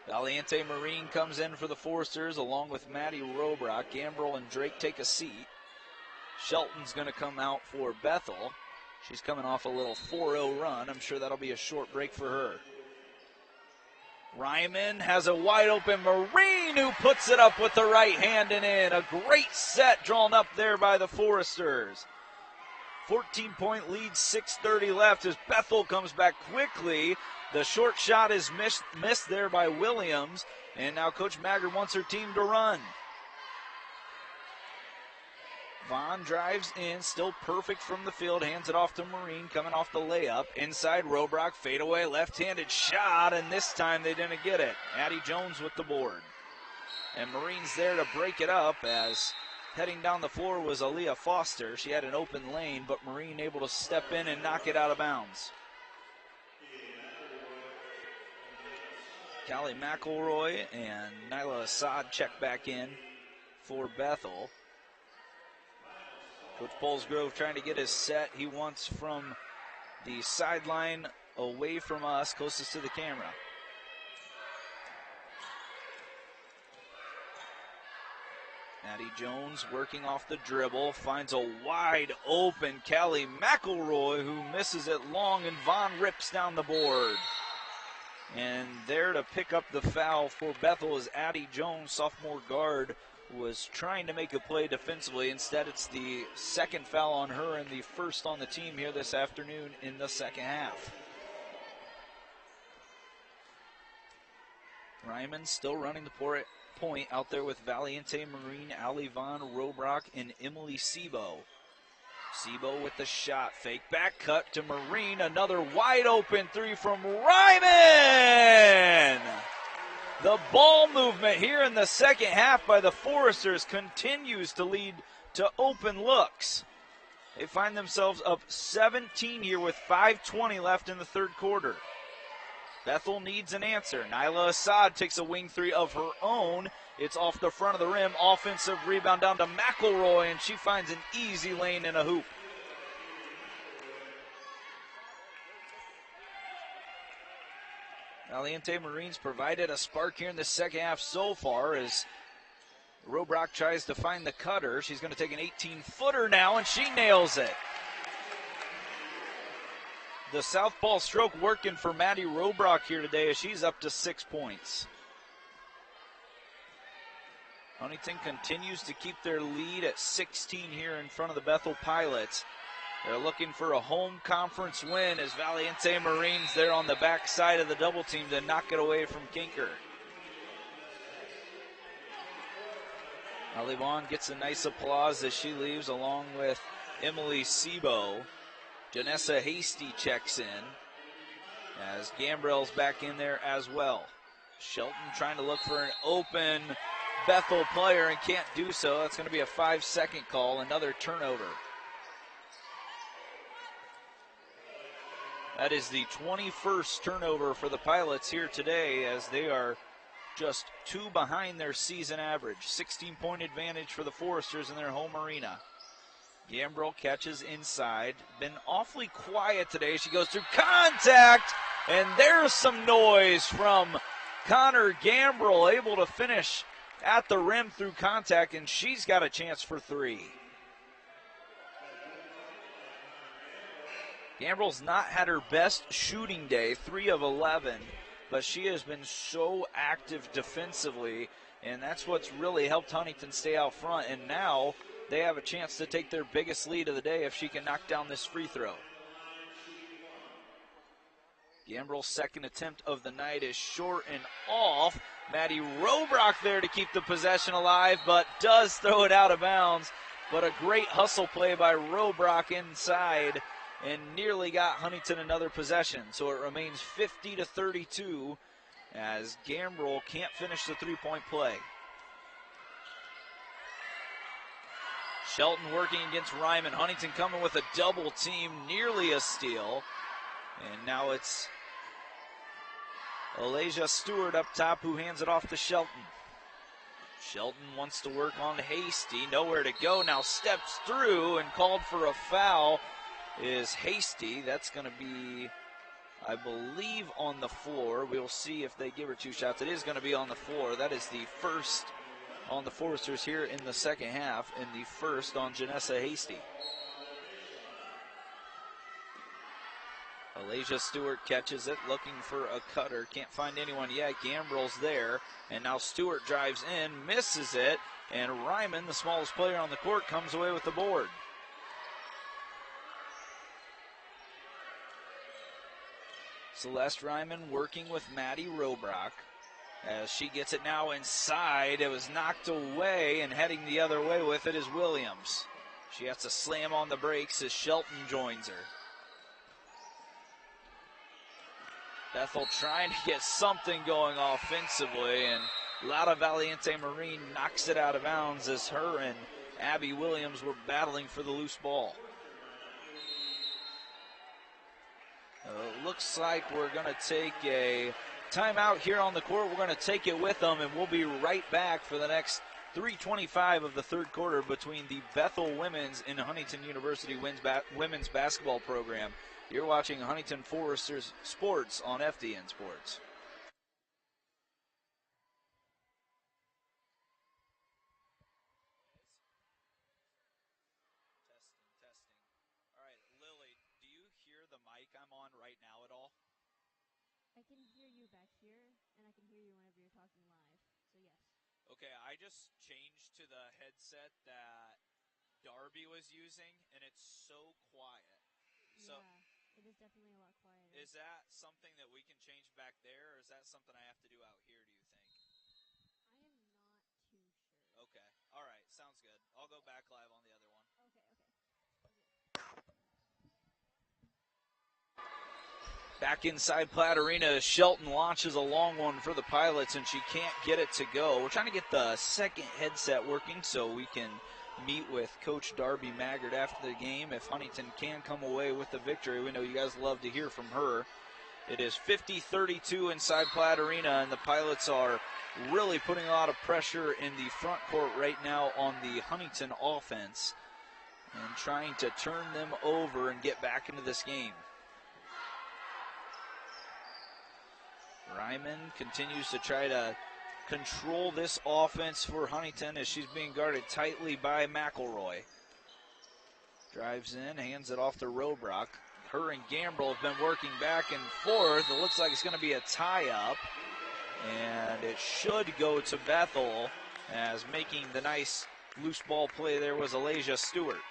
Valiente Marine comes in for the Foresters along with Maddie Robrock. Gambrell and Drake take a seat. Shelton's going to come out for Bethel. She's coming off a little 4-0 run. I'm sure that'll be a short break for her. Ryman has a wide open Marine who puts it up with the right hand and in. A great set drawn up there by the Foresters. 14-point lead, 6:30 left as Bethel comes back quickly. The short shot is missed there by Williams. And now Coach Maggard wants her team to run. Vaughn drives in, still perfect from the field, hands it off to Marine, coming off the layup. Inside, Robrock, fadeaway, left-handed shot, and this time they didn't get it. Addie Jones with the board. And Marine's there to break it up as heading down the floor was Aaliyah Foster. She had an open lane, but Marine able to step in and knock it out of bounds. Callie McElroy and Nyla Assad check back in for Bethel. Coach Paulsgrove trying to get his set. He wants from the sideline away from us, closest to the camera. Addie Jones working off the dribble, finds a wide open Callie McElroy who misses it long, and Vaughn rips down the board. And there to pick up the foul for Bethel is Addie Jones, sophomore guard, was trying to make a play defensively. Instead, it's the second foul on her and the first on the team here this afternoon in the second half. Ryman still running the point out there with Valiente Marine, Allie Von Robrock, and Emily Sebo. Sebo with the shot. Fake back cut to Marine. Another wide open three from Ryman. The ball movement here in the second half by the Foresters continues to lead to open looks. They find themselves up 17 here with 5:20 left in the third quarter. Bethel needs an answer. Nyla Assad takes a wing three of her own. It's off the front of the rim. Offensive rebound down to McElroy, and she finds an easy lane and a hoop. Valiente Marines provided a spark here in the second half so far as Robrock tries to find the cutter. She's going to take an 18-footer now, and she nails it. The southpaw stroke working for Maddie Robrock here today as she's up to 6 points. Huntington continues to keep their lead at 16 here in front of the Bethel Pilots. They're looking for a home conference win as Valiente Marines there on the back side of the double team to knock it away from Kinker. Ali Vaughn gets a nice applause as she leaves along with Emily Sebo. Janessa Hasty checks in as Gambrell's back in there as well. Shelton trying to look for an open Bethel player and can't do so. That's going to be a 5-second call, another turnover. That is the 21st turnover for the Pilots here today as they are just 2 behind their season average. 16-point advantage for the Foresters in their home arena. Gambrell catches inside. Been awfully quiet today. She goes through contact, and there's some noise from Connor Gambrell, able to finish at the rim through contact, and she's got a chance for 3. Gambrell's not had her best shooting day, 3 of 11, but she has been so active defensively, and that's what's really helped Huntington stay out front, and now they have a chance to take their biggest lead of the day if she can knock down this free throw. Gambrell's second attempt of the night is short and off. Maddie Robrock there to keep the possession alive, but does throw it out of bounds. But a great hustle play by Robrock inside and nearly got Huntington another possession. So it remains 50-32 as Gambrell can't finish the three-point play. Shelton working against Ryman. Huntington coming with a double team, nearly a steal. And now it's Alasia Stewart up top who hands it off to Shelton. Shelton wants to work on Hasty. Nowhere to go. Now steps through and called for a foul is Hasty. That's going to be, I believe, on the floor. We'll see if they give her 2 shots. It is going to be on the floor. That is the first on the Foresters here in the second half, and the first on Janessa Hasty. Alasia Stewart catches it, looking for a cutter. Can't find anyone yet. Gambrell's there, and now Stewart drives in, misses it, and Ryman, the smallest player on the court, comes away with the board. Celeste Ryman working with Maddie Robrock. As she gets it now inside, it was knocked away, and heading the other way with it is Williams. She has to slam on the brakes as Shelton joins her. Bethel trying to get something going offensively, and Lada Valiente Marine knocks it out of bounds as her and Abby Williams were battling for the loose ball. Looks like we're going to take a timeout here on the court. We're going to take it with them, and we'll be right back for the next 3:25 of the third quarter between the Bethel Women's and Huntington University Women's Basketball Program. You're watching Huntington Foresters Sports on FDN Sports. Testing. All right, Lily, do you hear the mic I'm on right now at all? I can hear you back here, and I can hear you whenever you're talking live, so yes. Okay, I just changed to the headset that Darby was using, and it's so quiet. So Yeah, it is definitely a lot quieter. Is that something that we can change back there, or is that something I have to do out here, do you think? I am not Back inside Platt Arena, Shelton launches a long one for the Pilots, and she can't get it to go. We're trying to get the second headset working so we can meet with Coach Darby Maggard after the game. If Huntington can come away with the victory, we know you guys love to hear from her. It is 50-32 inside Platt Arena, and the Pilots are really putting a lot of pressure in the front court right now on the Huntington offense and trying to turn them over and get back into this game. Ryman continues to try to control this offense for Huntington as she's being guarded tightly by McElroy. Drives in, hands it off to Robrock. Her and Gambrel have been working back and forth. It looks like it's going to be a tie-up, and it should go to Bethel, as making the nice loose ball play there was Alasia Stewart.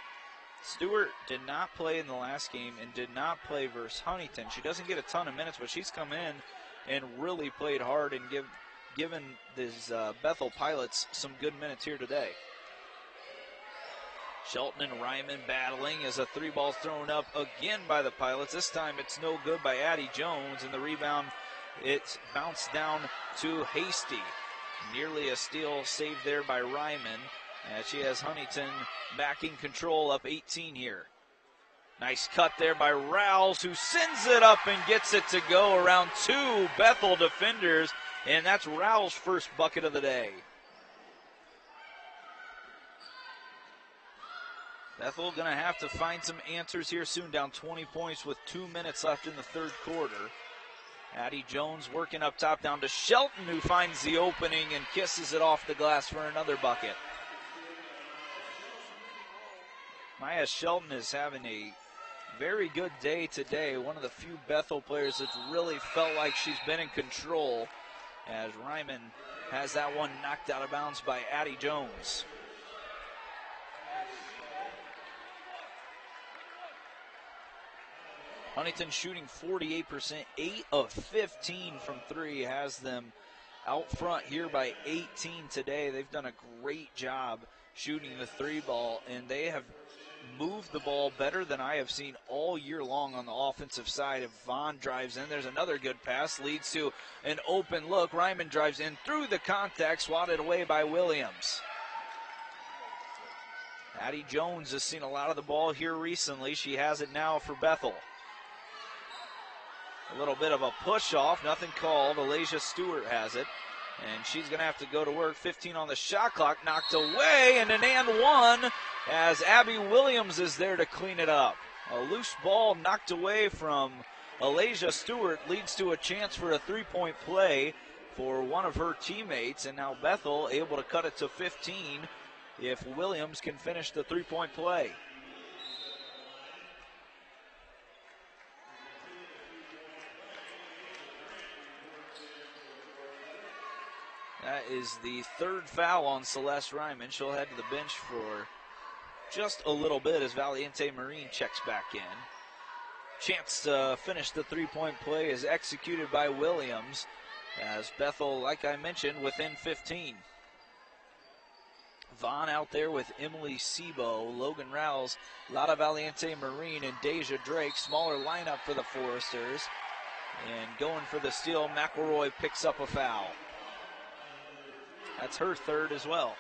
Stewart did not play in the last game and did not play versus Huntington. She doesn't get a ton of minutes, but she's come in and really played hard and given these Bethel Pilots some good minutes here today. Shelton and Ryman battling as a three ball's thrown up again by the Pilots. This time it's no good by Addie Jones, and the rebound, it's bounced down to Hasty. Nearly a steal saved there by Ryman, as she has Huntington back in control, up 18 here. Nice cut there by Rouse, who sends it up and gets it to go around two Bethel defenders, and that's Rouse's first bucket of the day. Bethel going to have to find some answers here soon, down 20 points with 2 minutes left in the third quarter. Addie Jones working up top down to Shelton, who finds the opening and kisses it off the glass for another bucket. Maya Shelton is having a very good day today. One of the few Bethel players that's really felt like she's been in control, as Ryman has that one knocked out of bounds by Addie Jones. Huntington shooting 48%, 8 of 15 from three, has them out front here by 18 today. They've done a great job shooting the three ball, and they have moved the ball better than I have seen all year long on the offensive side. If Vaughn drives in, there's another good pass, leads to an open look. Ryman drives in through the contact, swatted away by Williams. Addie Jones has seen a lot of the ball here recently. She has it now for Bethel. A little bit of a push off, nothing called. Alasia Stewart has it, and she's going to have to go to work. 15 on the shot clock, knocked away, and an and one as Abby Williams is there to clean it up. A loose ball knocked away from Alasia Stewart leads to a chance for a three-point play for one of her teammates, and now Bethel able to cut it to 15 if Williams can finish the three-point play. That is the third foul on Celeste Ryman. She'll head to the bench for just a little bit as Valiente Marine checks back in. Chance to finish the three-point play is executed by Williams, as Bethel, like I mentioned, within 15. Vaughn out there with Emily Sebo, Logan Rouse, Lada Valiente Marine, and Deja Drake. Smaller lineup for the Foresters. And going for the steal, McElroy picks up a foul. That's her third as well.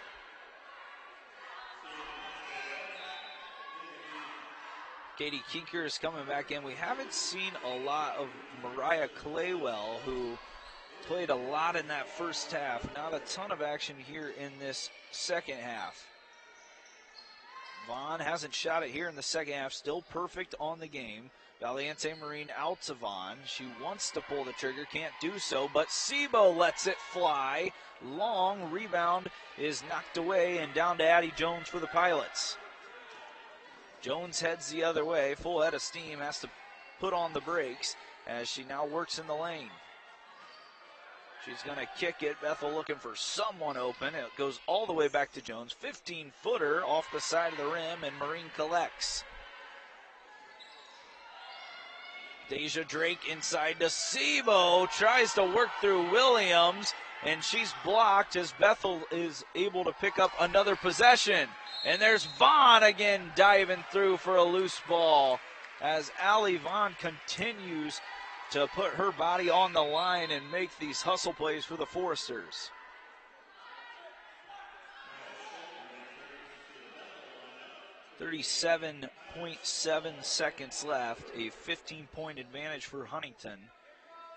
Katie Kinker is coming back in. We haven't seen a lot of Mariah Claywell, who played a lot in that first half. Not a ton of action here in this second half. Vaughn hasn't shot it here in the second half. Still perfect on the game. Valiente Marine out to Vaughn. She wants to pull the trigger, can't do so, but Sebo lets it fly. Long rebound is knocked away and down to Addie Jones for the Pilots. Jones heads the other way, full head of steam, has to put on the brakes as she now works in the lane. She's going to kick it. Bethel looking for someone open. It goes all the way back to Jones. 15-footer off the side of the rim, and Marine collects. Deja Drake inside to Sebo. Tries to work through Williams, and she's blocked as Bethel is able to pick up another possession. And there's Vaughn again diving through for a loose ball as Allie Vaughn continues to put her body on the line and make these hustle plays for the Foresters. .7 seconds left, a 15-point advantage for Huntington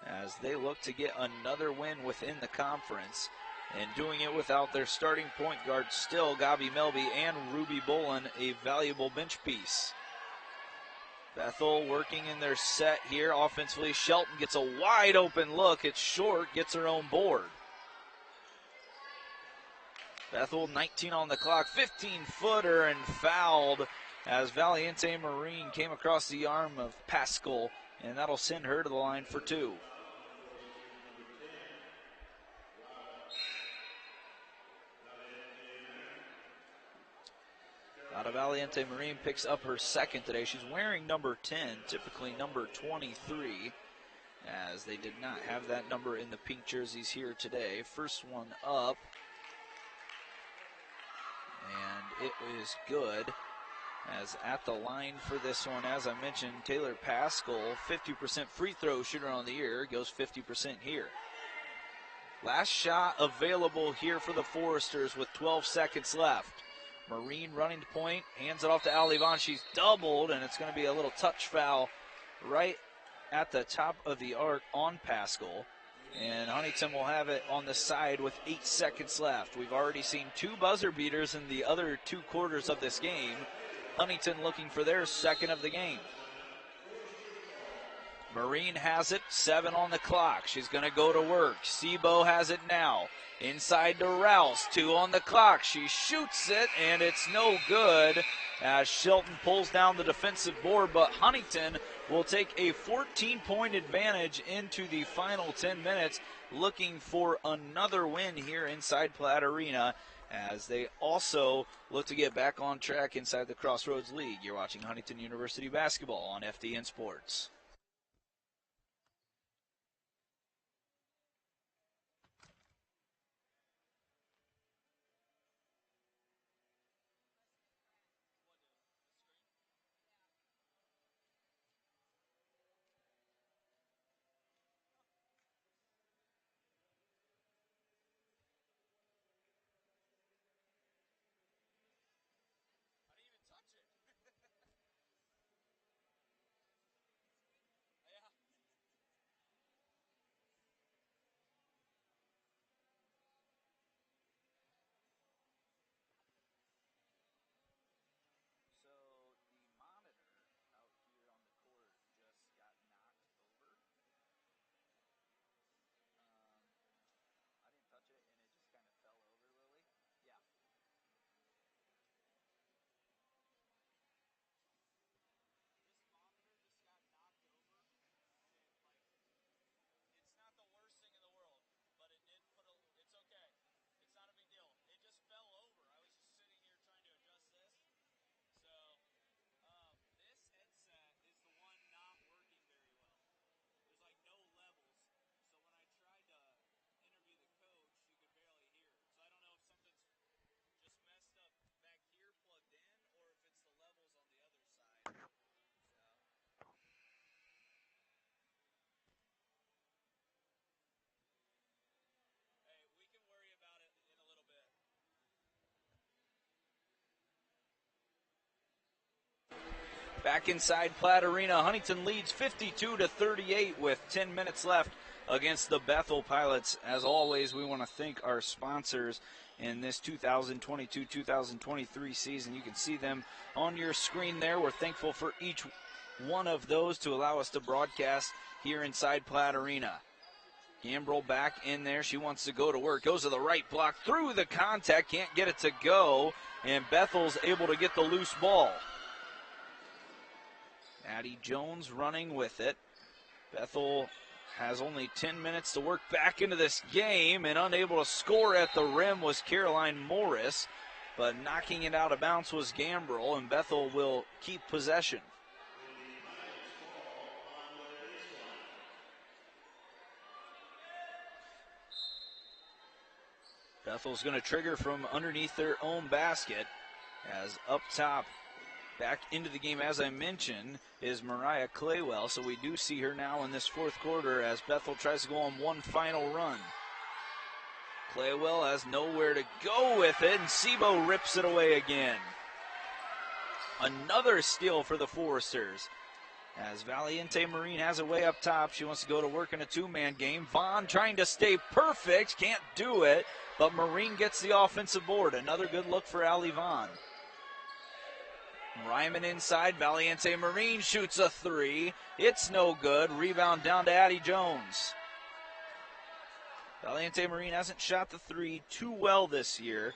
as they look to get another win within the conference, and doing it without their starting point guard still, Gabi Melby and Ruby Bolin, a valuable bench piece. Bethel working in their set here offensively. Shelton gets a wide open look. It's short, gets her own board. Bethel 19 on the clock, 15-footer and fouled as Valiente Marine came across the arm of Pascal, and that'll send her to the line for two. Valiente Marine picks up her second today. She's wearing number 10, typically number 23, as they did not have that number in the pink jerseys here today. First one up, and it is good. As at the line for this one, as I mentioned, Taylor Pascal, 50% free throw shooter on the year, goes 50% here. Last shot available here for the Foresters with 12 seconds left. Marine running to point, hands it off to Ali Vaughn. She's doubled, and it's going to be a little touch foul right at the top of the arc on Pascal. And Huntington will have it on the side with 8 seconds left. We've already seen 2 buzzer beaters in the other 2 quarters of this game. Huntington looking for their second of the game. Marine has it, 7 on the clock. She's going to go to work. Sebo has it now. Inside to Rouse, 2 on the clock. She shoots it, and it's no good as Shelton pulls down the defensive board, but Huntington will take a 14-point advantage into the final 10 minutes, looking for another win here inside Platte Arena, as they also look to get back on track inside the Crossroads League. You're watching Huntington University basketball on FDN Sports. Back inside Platte Arena, Huntington leads 52-38 with 10 minutes left against the Bethel Pilots. As always, we want to thank our sponsors in this 2022-2023 season. You can see them on your screen there. We're thankful for each one of those to allow us to broadcast here inside Platte Arena. Gambrel back in there. She wants to go to work. Goes to the right block through the contact. Can't get it to go. And Bethel's able to get the loose ball. Addie Jones running with it. Bethel has only 10 minutes to work back into this game, and unable to score at the rim was Caroline Morris, but knocking it out of bounds was Gambrel, and Bethel will keep possession. Bethel's going to trigger from underneath their own basket, as up top Back into the game, as I mentioned, is Mariah Claywell. So we do see her now in this fourth quarter as Bethel tries to go on one final run. Claywell has nowhere to go with it, and Sebo rips it away again. Another steal for the Foresters. As Valiente Marine has it way up top, she wants to go to work in a two-man game. Vaughn trying to stay perfect, can't do it, but Marine gets the offensive board. Another good look for Ali Vaughn. Ryman inside, Valiente Marine shoots a three. It's no good. Rebound down to Addie Jones. Valiente Marine hasn't shot the three too well this year.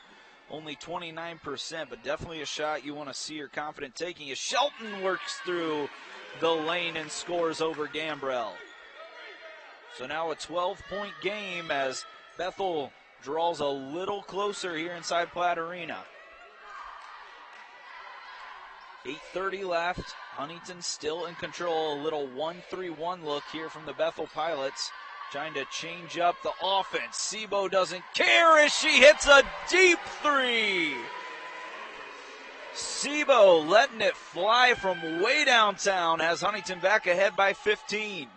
Only 29%, but definitely a shot you want to see her confident taking as Shelton works through the lane and scores over Gambrell. So now a 12-point game as Bethel draws a little closer here inside Platt Arena. 8:30 left. Huntington still in control. A little 1-3-1 look here from the Bethel Pilots. Trying to change up the offense. Sebo doesn't care as she hits a deep three. Sebo letting it fly from way downtown has Huntington back ahead by 15.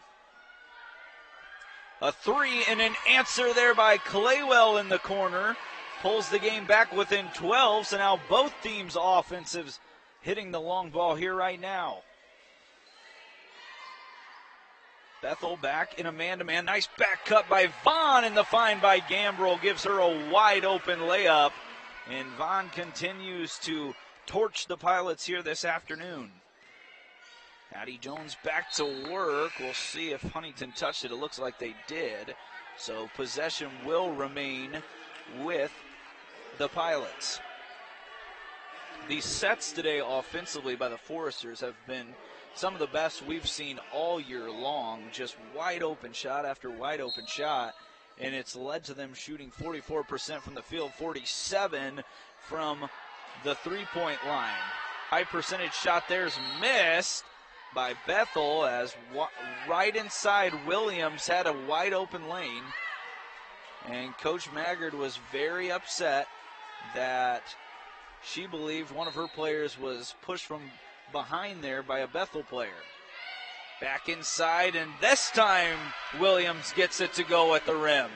A three and an answer there by Claywell in the corner. Pulls the game back within 12, so now both teams' offensives hitting the long ball here right now. Bethel back in a man-to-man. Nice back cut by Vaughn, and the find by Gambrell gives her a wide-open layup. And Vaughn continues to torch the Pilots here this afternoon. Addie Jones back to work. We'll see if Huntington touched it. It looks like they did. So possession will remain with the Pilots. The sets today offensively by the Foresters have been some of the best we've seen all year long. Just wide open shot after wide open shot. And it's led to them shooting 44% from the field, 47% from the three-point line. High percentage shot there's missed by Bethel as right inside Williams had a wide open lane. And Coach Maggard was very upset that she believed one of her players was pushed from behind there by a Bethel player. Back inside, and this time Williams gets it to go at the rim.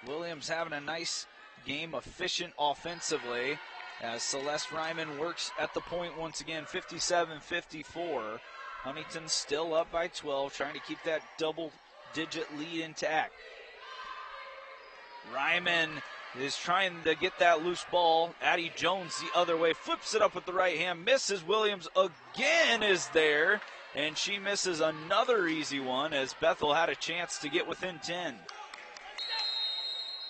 Williams having a nice game, efficient offensively, as Celeste Ryman works at the point once again, 57-54. Huntington still up by 12, trying to keep that double-digit lead intact. Ryman is trying to get that loose ball. Addie Jones the other way, flips it up with the right hand, misses. Williams again is there, and she misses another easy one as Bethel had a chance to get within 10.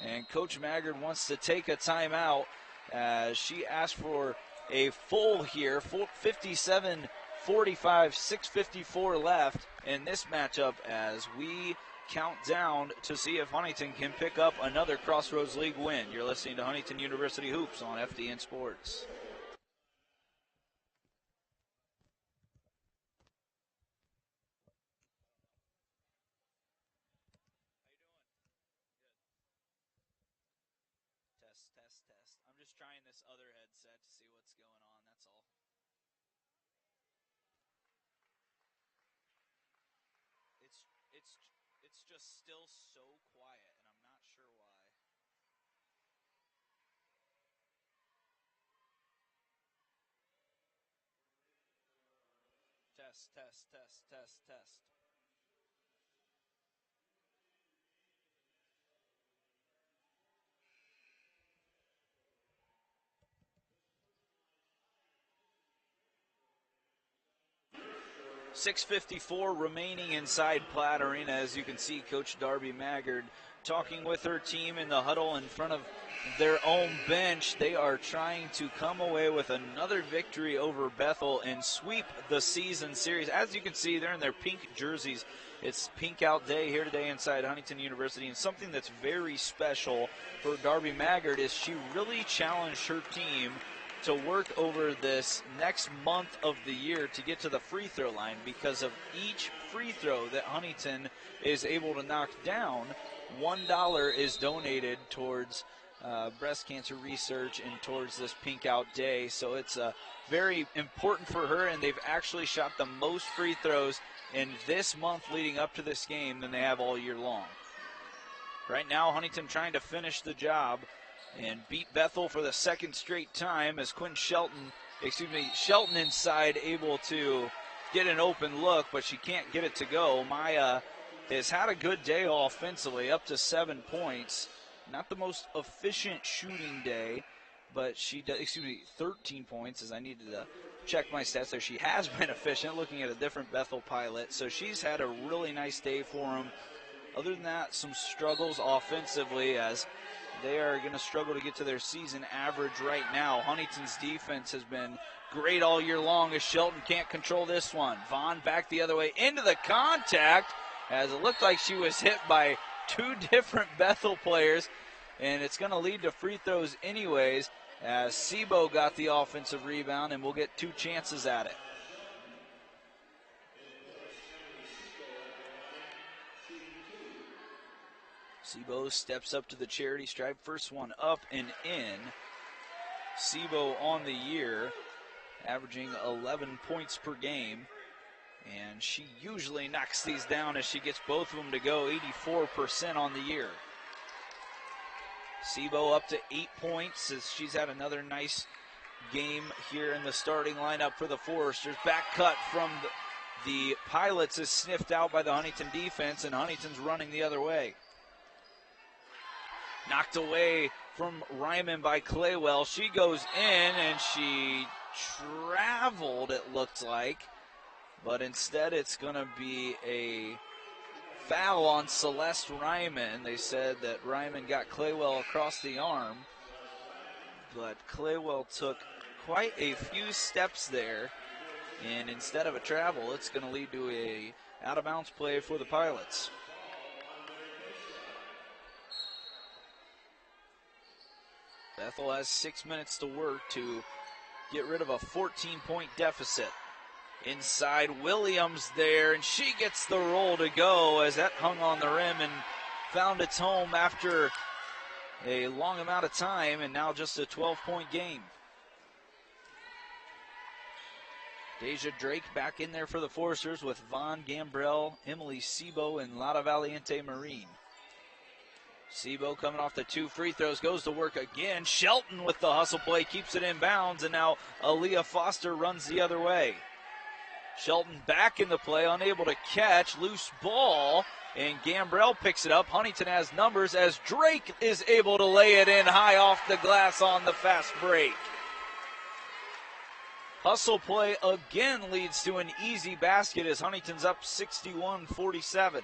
And Coach Maggard wants to take a timeout as she asked for a full here, 57-45, 6:54 left in this matchup as we count down to see if Huntington can pick up another Crossroads League win. You're listening to Huntington University Hoops on FDN Sports. Test. I'm just trying this other headset to see what's going on, that's all. It's just still so quiet, and I'm not sure why. Test. 6:54 remaining inside Platt Arena. As you can see, Coach Darby Maggard talking with her team in the huddle in front of their own bench. They are trying to come away with another victory over Bethel and sweep the season series. As you can see, they're in their pink jerseys. It's pink out day here today inside Huntington University, and something that's very special for Darby Maggard is she really challenged her team to work over this next month of the year to get to the free throw line. Because of each free throw that Huntington is able to knock down, $1 is donated towards breast cancer research and towards this Pink Out Day. So it's very important for her, and they've actually shot the most free throws in this month leading up to this game than they have all year long. Right now, Huntington trying to finish the job and beat Bethel for the second straight time as Shelton inside, able to get an open look, but she can't get it to go. Maya has had a good day offensively, up to 7 points. Not the most efficient shooting day, but 13 points, as I needed to check my stats there. She has been efficient, looking at a different Bethel pilot. So she's had a really nice day for them. Other than that, some struggles offensively, as they are going to struggle to get to their season average right now. Huntington's defense has been great all year long, as Shelton can't control this one. Vaughn back the other way into the contact, as it looked like she was hit by two different Bethel players, and it's going to lead to free throws anyways, as Sebo got the offensive rebound, and we'll get two chances at it. Sebo steps up to the charity stripe. First one up and in. Sebo on the year, averaging 11 points per game. And she usually knocks these down as she gets both of them to go, 84% on the year. Sebo up to 8 points as she's had another nice game here in the starting lineup for the Foresters. Back cut from the Pilots is sniffed out by the Huntington defense, and Huntington's running the other way. Knocked away from Ryman by Claywell. She goes in, and she traveled, it looked like. But instead it's going to be a foul on Celeste Ryman. They said that Ryman got Claywell across the arm, but Claywell took quite a few steps there, and instead of a travel, it's going to lead to a out-of-bounds play for the Pilots. Bethel has 6 minutes to work to get rid of a 14-point deficit. Inside, Williams there, and she gets the roll to go as that hung on the rim and found its home after a long amount of time, and now just a 12-point game. Deja Drake back in there for the Foresters with Vaughn Gambrell, Emily Sebo, and Lada Valiente Marine. Sebo coming off the two free throws, goes to work again. Shelton with the hustle play, keeps it in bounds, and now Aaliyah Foster runs the other way. Shelton back in the play, unable to catch, loose ball, and Gambrell picks it up. Huntington has numbers as Drake is able to lay it in high off the glass on the fast break. Hustle play again leads to an easy basket as Huntington's up 61-47.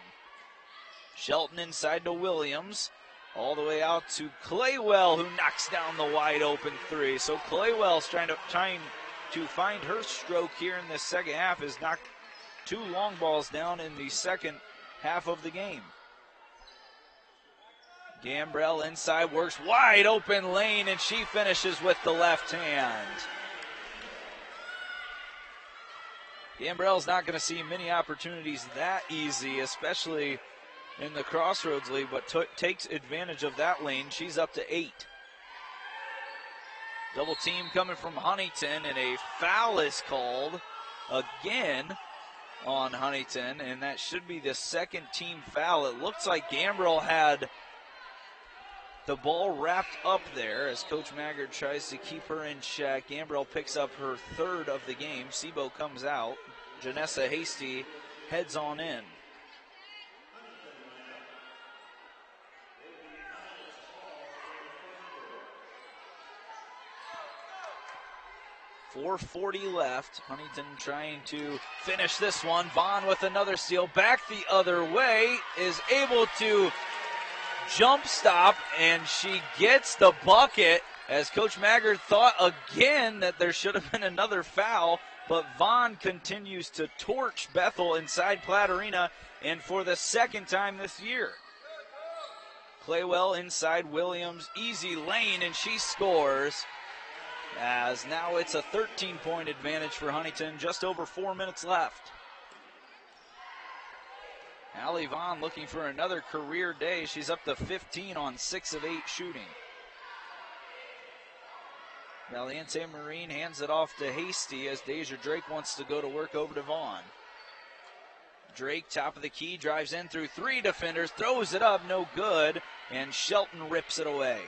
Shelton inside to Williams, all the way out to Claywell, who knocks down the wide open three. So Claywell's trying to find her stroke here in the second half, has knocked two long balls down in the second half of the game. Gambrell inside, works wide open lane, and she finishes with the left hand. Gambrell's not going to see many opportunities that easy, especially in the Crossroads League, but takes advantage of that lane. She's up to 8. Double team coming from Huntington, and a foul is called again on Huntington, and that should be the second team foul. It looks like Gambrell had the ball wrapped up there as Coach Maggard tries to keep her in check. Gambrell picks up her third of the game. Sebo comes out. Janessa Hasty heads on in. .440 left. Huntington trying to finish this one. Vaughn with another steal. Back the other way. Is able to jump stop, and she gets the bucket as Coach Maggard thought again that there should have been another foul, but Vaughn continues to torch Bethel inside Platt Arena, and for the second time this year. Claywell inside Williams, easy lane, and she scores, as now it's a 13-point advantage for Huntington, just over 4 minutes left. Allie Vaughn looking for another career day. She's up to 15 on 6 of 8 shooting. Valiente Marine hands it off to Hasty as Deja Drake wants to go to work over to Vaughn. Drake, top of the key, drives in through 3 defenders, throws it up, no good, and Shelton rips it away.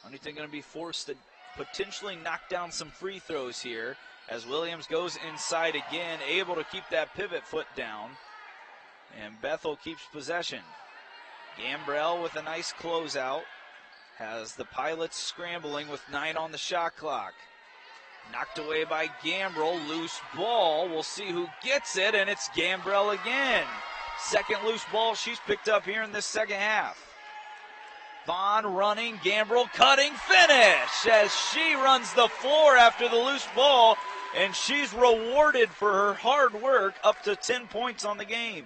Huntington going to be forced to potentially knock down some free throws here as Williams goes inside again, able to keep that pivot foot down, and Bethel keeps possession. Gambrell with a nice closeout has the Pilots scrambling with 9 on the shot clock. Knocked away by Gambrell, loose ball. We'll see who gets it, and it's Gambrell again. Second loose ball she's picked up here in this second half. Vaughn running, Gambrell cutting, finish as she runs the floor after the loose ball, and she's rewarded for her hard work, up to 10 points on the game.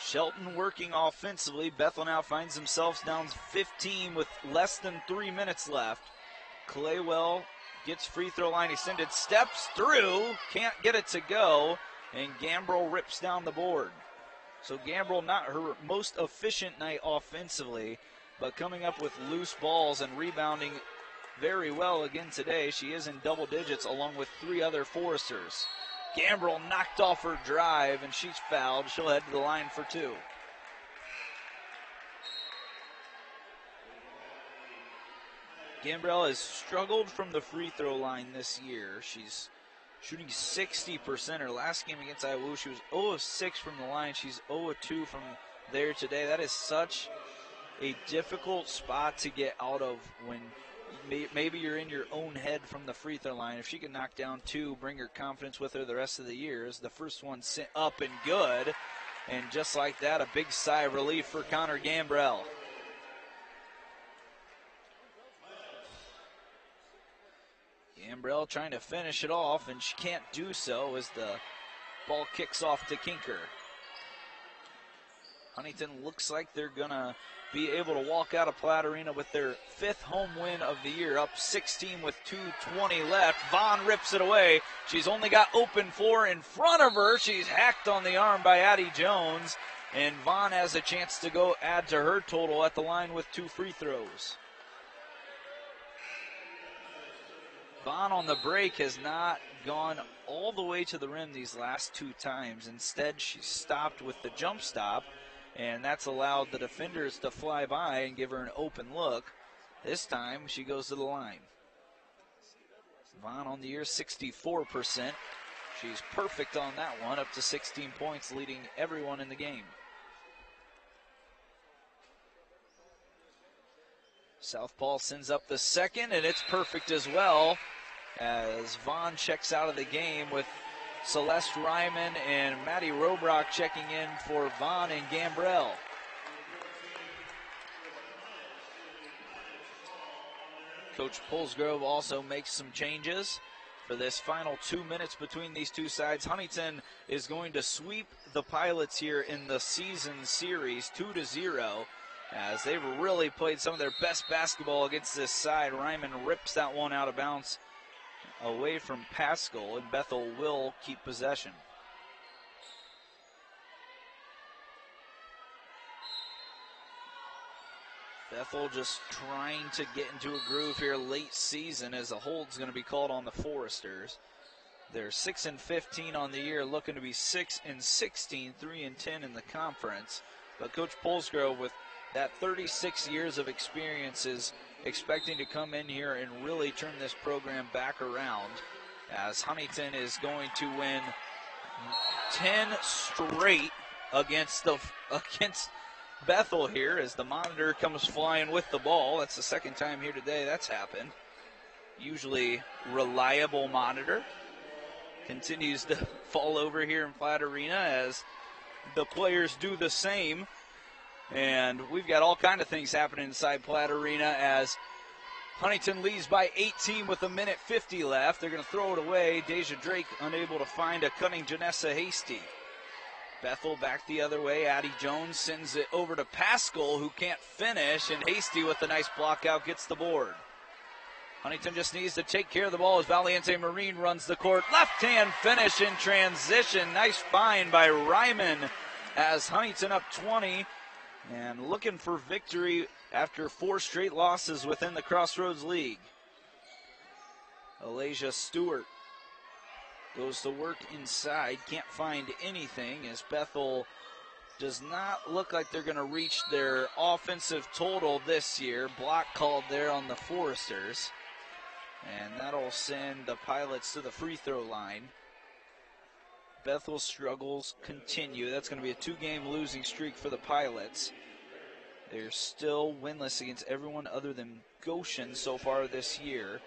Shelton working offensively. Bethel now finds themselves down 15 with less than 3 minutes left. Claywell gets free throw line extended, steps through, can't get it to go, and Gambrell rips down the board. So Gambrell, not her most efficient night offensively, but coming up with loose balls and rebounding very well again today. She is in double digits along with 3 other Foresters. Gambrell knocked off her drive, and she's fouled. She'll head to the line for 2. Gambrell has struggled from the free throw line this year. She's shooting 60%. Her last game against Iowa, she was 0 of 6 from the line. She's 0 of 2 from there today. That is such a difficult spot to get out of when maybe you're in your own head from the free throw line. If she can knock down 2, bring her confidence with her the rest of the years. The first one sent up and good. And just like that, a big sigh of relief for Connor Gambrell. Gambrell trying to finish it off, and she can't do so as the ball kicks off to Kinker. Huntington looks like they're going to be able to walk out of Platte Arena with their 5th home win of the year, up 16 with 2:20 left. Vaughn rips it away. She's only got open floor in front of her. She's hacked on the arm by Addie Jones, and Vaughn has a chance to go add to her total at the line with 2 free throws. Vaughn on the break has not gone all the way to the rim these last 2 times. Instead, she stopped with the jump stop, and that's allowed the defenders to fly by and give her an open look. This time, she goes to the line. Vaughn on the year, 64%. She's perfect on that one, up to 16 points, leading everyone in the game. Southpaw sends up the second, and it's perfect as well, as Vaughn checks out of the game with Celeste Ryman and Maddie Robrock checking in for Vaughn and Gambrell. Coach Pulsgrove also makes some changes for this final 2 minutes between these two sides. Huntington is going to sweep the Pilots here in the season series 2-0, as they've really played some of their best basketball against this side. Ryman rips that one out of bounds away from Pascal, and Bethel will keep possession. Bethel just trying to get into a groove here late season, as a hold's going to be called on the Foresters. They're 6-15 on the year, looking to be 6-16, 3-10 in the conference. But Coach Pulsgrove, with that 36 years of experience, is expecting to come in here and really turn this program back around, as Huntington is going to win 10 straight against Bethel here, as the monitor comes flying with the ball. That's the second time here today that's happened. Usually reliable monitor. Continues to fall over here in Platte Arena as the players do the same. And we've got all kind of things happening inside Platte Arena, as Huntington leads by 18 with 1:50 left. They're going to throw it away. Deja Drake unable to find a cutting Janessa Hasty. Bethel back the other way. Addie Jones sends it over to Pascal, who can't finish, and Hasty with a nice block out gets the board. Huntington just needs to take care of the ball as Valiente Marine runs the court. Left-hand finish in transition. Nice find by Ryman, as Huntington up 20. and looking for victory after 4 straight losses within the Crossroads League. Alasia Stewart goes to work inside, can't find anything as Bethel does not look like they're going to reach their offensive total this year. Block called there on the Foresters, and that'll send the Pilots to the free throw line. Bethel's struggles continue. That's going to be a 2-game losing streak for the Pilots. They're still winless against everyone other than Goshen so far this year,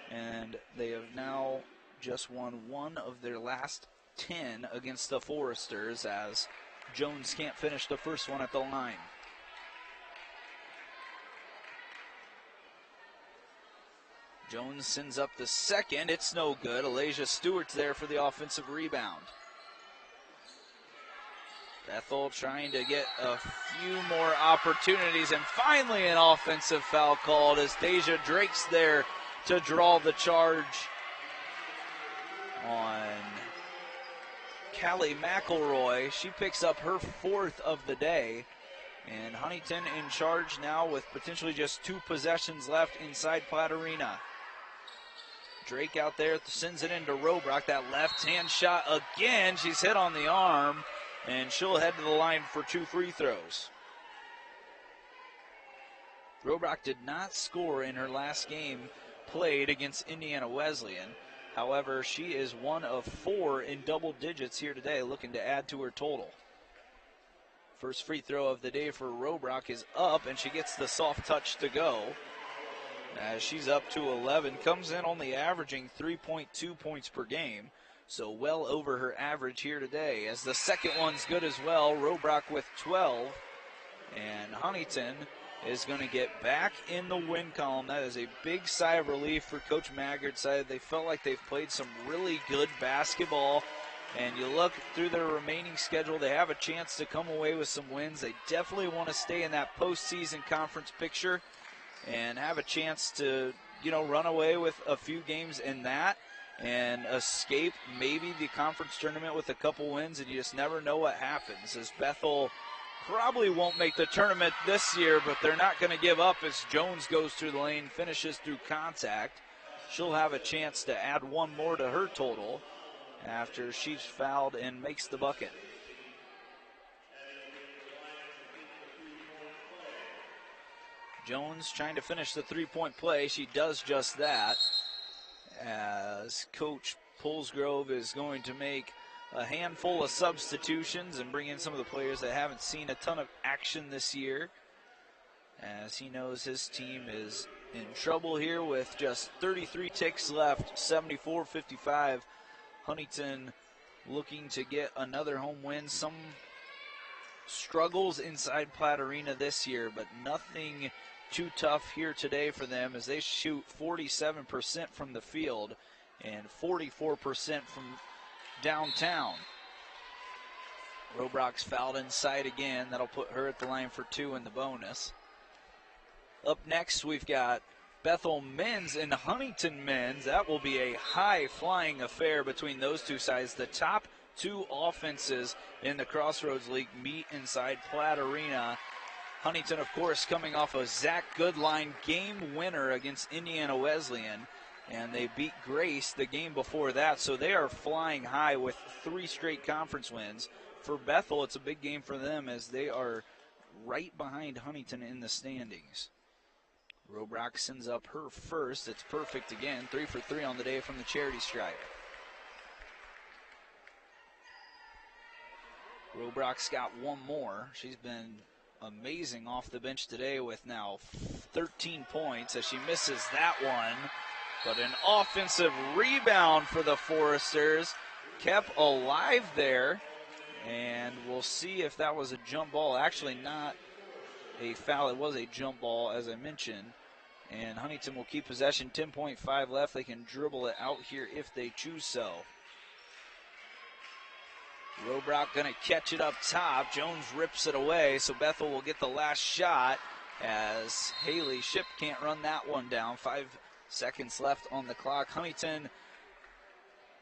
and they have now just won 1 of their last 10 against the Foresters, as Jones can't finish the first one at the line. Jones sends up the second. It's no good. Alasia Stewart's there for the offensive rebound. Bethel trying to get a few more opportunities, and finally an offensive foul called as Deja Drake's there to draw the charge on Callie McElroy. She picks up her 4th of the day, and Huntington in charge now with potentially just 2 possessions left inside Platte Arena. Drake out there sends it into Robrock. That left-hand shot again. She's hit on the arm, and she'll head to the line for 2 free throws. Robrock did not score in her last game played against Indiana Wesleyan. However, she is 1 of 4 in double digits here today, looking to add to her total. First free throw of the day for Robrock is up, and she gets the soft touch to go. As she's up to 11, comes in only averaging 3.2 points per game, so well over her average here today. As the second one's good as well, Robrock with 12, and Huntington is going to get back in the win column. That is a big sigh of relief for Coach Maggard's side. They felt like they've played some really good basketball, and you look through their remaining schedule, they have a chance to come away with some wins. They definitely want to stay in that postseason conference picture and have a chance to, run away with a few games in that and escape maybe the conference tournament with a couple wins, and you just never know what happens, as Bethel probably won't make the tournament this year, but they're not going to give up as Jones goes through the lane, finishes through contact. She'll have a chance to add 1 more to her total after she's fouled and makes the bucket. Jones trying to finish the 3-point play. She does just that, as Coach Pulsgrove is going to make a handful of substitutions and bring in some of the players that haven't seen a ton of action this year, as he knows his team is in trouble here with just 33 ticks left, 74-55. Huntington looking to get another home win. Some struggles inside Platte Arena this year, but nothing too tough here today for them, as they shoot 47% from the field and 44% from downtown. Robrock's fouled inside again. That'll put her at the line for 2 in the bonus. Up next, we've got Bethel men's and Huntington men's. That will be a high-flying affair between those two sides. The top 2 offenses in the Crossroads League meet inside Platte Arena. Huntington, of course, coming off a Zach Goodline game winner against Indiana Wesleyan, and they beat Grace the game before that, so they are flying high with 3 straight conference wins. For Bethel, it's a big game for them, as they are right behind Huntington in the standings. Robrock sends up her first. It's perfect again. 3 for 3 on the day from the charity stripe. Robrock's got 1 more. She's been amazing off the bench today with now 13 points, as she misses that one. But an offensive rebound for the Foresters, kept alive there, and we'll see if that was a jump ball. Actually not a foul, it was a jump ball, as I mentioned. And Huntington will keep possession, 10.5 left. They can dribble it out here if they choose so. Robrock going to catch it up top. Jones rips it away, so Bethel will get the last shot, as Haley Ship can't run that one down. 5 seconds left on the clock. Huntington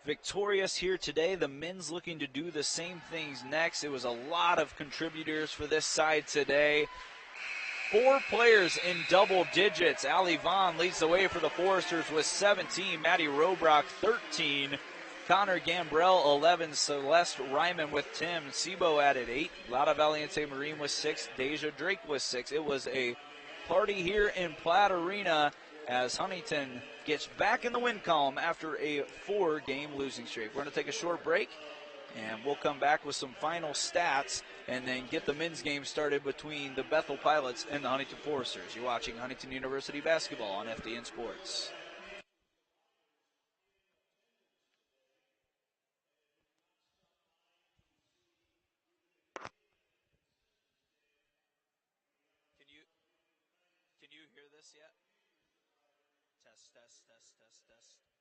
victorious here today. The men's looking to do the same things next. It was a lot of contributors for this side today. 4 players in double digits. Allie Vaughn leads the way for the Foresters with 17. Maddie Robrock, 13. Connor Gambrell, 11. Celeste Ryman with 10. Sibo added 8. Lada Valiente Marine with 6. Deja Drake with 6. It was a party here in Platt Arena as Huntington gets back in the win column after a 4-game losing streak. We're going to take a short break, and we'll come back with some final stats and then get the men's game started between the Bethel Pilots and the Huntington Foresters. You're watching Huntington University basketball on FDN Sports. Can you hear this yet? Test, test, test, test, test.